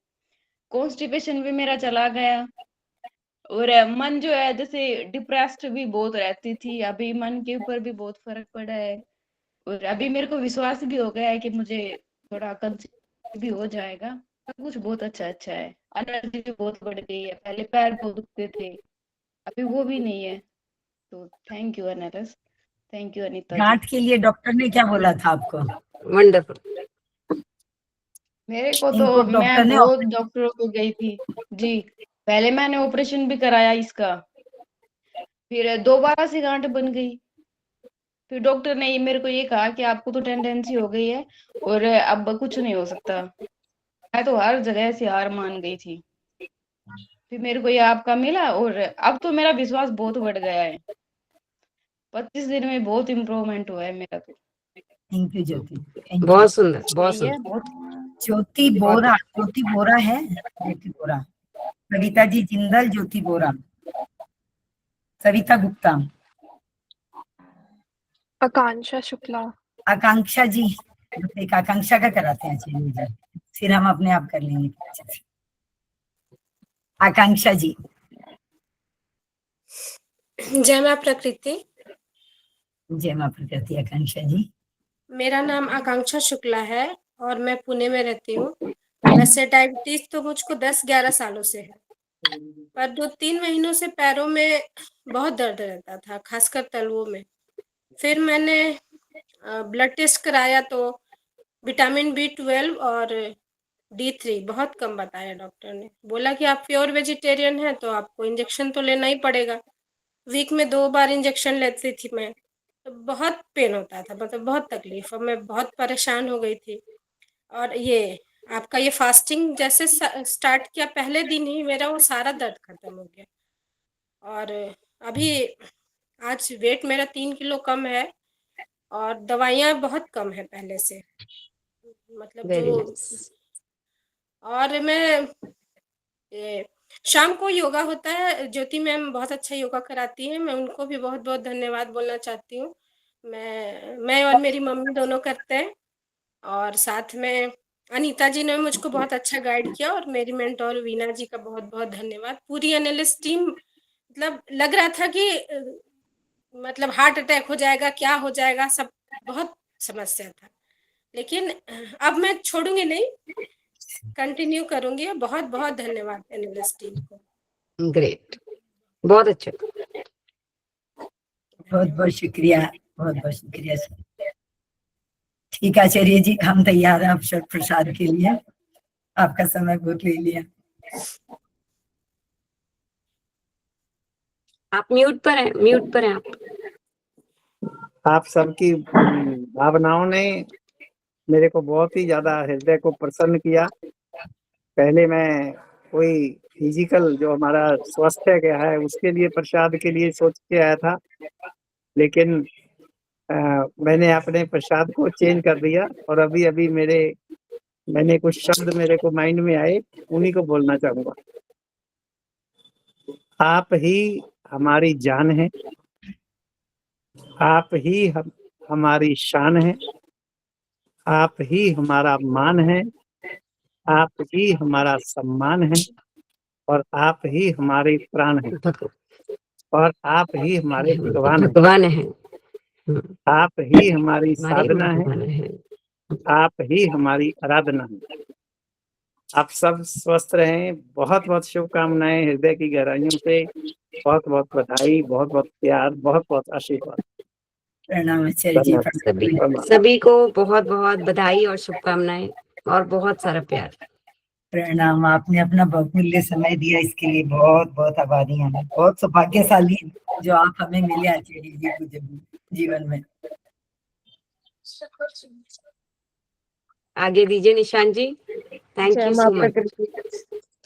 कॉन्स्टिपेशन भी मेरा चला गया, और मन जो है जैसे डिप्रेस्ड भी बहुत रहती थी, अभी मन के ऊपर भी बहुत फर्क पड़ा है, और अभी मेरे को विश्वास भी हो गया है कि मुझे थोड़ा कंसीव भी हो जाएगा। सब कुछ बहुत अच्छा है। एनर्जी भी बहुत बढ़ गई है, पहले पैर बहुत दुखते थे, अभी वो भी नहीं है। तो थैंक यू अनरस, थैंक यू अनीता जी। गांठ के लिए डॉक्टर ने क्या बोला था आपको? वंडरफुल। मेरे को इनको तो डॉक्टर मैं ने बहुत डॉक्टरों को गई थी जी। पहले मैंने ऑपरेशन भी कराया इसका, फिर दोबारा से गांठ बन गई। फिर डॉक्टर ने मेरे को ये कहा कि आपको तो टेंडेंसी हो गई है और अब कुछ नहीं हो सकता। मैं तो हर जगह से हार मान गई थी, फिर मेरे को ये आपका मिला और अब तो मेरा विश्वास बहुत बढ़ गया है। 25 दिन में बहुत इम्प्रूवमेंट हुआ है मेरा तो। Thank you Jyoti, thank you। बहुत सुंदर, बहुत सही है, सुंदर। बहुत ज्योति बोरा, ज्योति बोरा है, ज्योति बोरा, सविता जी जिंदल, ज्योति बोरा, सविता गुप्ता, आकांक्षा शुक्ला। आकांक्षा जी, एक आकांक्षा का कराते हैं, चलिए जी, फिर हम अपने आप कर लेंगे। आकांक्षा जी। जय मां प्रकृति। जय मां प्रकृति। आकांक्षा जी, मेरा नाम आकांक्षा शुक्ला है और मैं पुणे में रहती हूँ। वैसे डायबिटीज तो मुझको 10-11 सालों से है, पर 2-3 महीनों से पैरों में बहुत दर्द रहता था, खासकर तलवों में। फिर मैंने ब्लड टेस्ट कराया तो विटामिन B12 और D3 बहुत कम बताया डॉक्टर ने। बोला कि आप प्योर वेजिटेरियन हैं तो आपको इंजेक्शन तो लेना ही पड़ेगा। वीक में 2 बार इंजेक्शन लेती थी मैं, तो बहुत पेन होता था, मतलब बहुत तकलीफ, और मैं बहुत परेशान हो गई थी। और ये आपका ये फास्टिंग जैसे स्टार्ट किया, पहले दिन ही मेरा वो सारा दर्द खत्म हो गया। और अभी आज वेट मेरा 3 किलो कम है और दवाइयाँ बहुत कम है पहले से, मतलब वेरी जो। नाइस। और मैं शाम को योगा होता है, ज्योति मैम बहुत अच्छा योगा कराती हैं, मैं उनको भी बहुत बहुत धन्यवाद बोलना चाहती हूँ। मैं और मेरी मम्मी दोनों करते हैं, और साथ में अनीता जी ने मुझको बहुत अच्छा गाइड किया, और मेरी मेंटोर वीना जी का बहुत बहुत धन्यवाद। पूरी एनालिस्ट टीम, मतलब लग रहा था कि मतलब हार्ट अटैक हो जाएगा, क्या हो जाएगा, सब बहुत समस्या था, लेकिन अब मैं छोड़ूंगी नहीं, कंटिन्यू करूंगी। बहुत बहुत धन्यवाद एनालिस्ट टीम को। ग्रेट, बहुत अच्छा। बहुत बहुत शुक्रिया, बहुत बहुत शुक्रिया। ठीक है आचार्य जी, हम तैयार हैं अवसर प्रसाद के लिए, आपका समय बहुत ले लिया। आप म्यूट पर हैं, म्यूट पर हैं आप। आप सबकी भावनाओं ने मेरे को बहुत ही ज्यादा हृदय को प्रसन्न किया। पहले मैं कोई फिजिकल जो हमारा स्वास्थ्य क्या है उसके लिए प्रसाद के लिए सोच के आया था, लेकिन मैंने अपने प्रसाद को चेंज कर दिया, और अभी अभी मैंने कुछ शब्द मेरे को माइंड में आए, उन्हीं को बोलना चाहूंगा। आप ही हमारी जान है, आप ही हमारी शान है, आप ही हमारा मान है, आप ही हमारा सम्मान है, और आप ही हमारे प्राण हैं, और आप ही हमारे भगवान हैं। आप ही हमारी साधना है, आप ही हमारी आराधना है। आप सब स्वस्थ रहें। बहुत बहुत शुभकामनाएं हृदय की गहराइयों से, बहुत बहुत बधाई, बहुत बहुत प्यार, बहुत बहुत आशीर्वाद। प्रणाम आचार्य जी। सभी को बहुत बहुत बधाई और शुभकामनाएं और बहुत सारा प्यार। प्रणाम, आपने अपना बहुमूल्य समय दिया, इसके लिए बहुत बहुत आभारी हैं। बहुत सौभाग्यशाली जो आप हमें मिले आचार्य जी पूज्य जीवन में। आगे दीजिए Nishan ji. Thank you so much.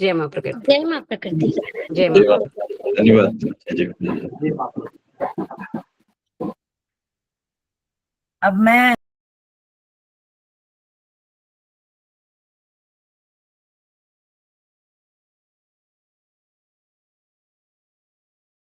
जय मां प्रकृति। जय मां प्रकृति। जय मां। धन्यवाद। अब मैं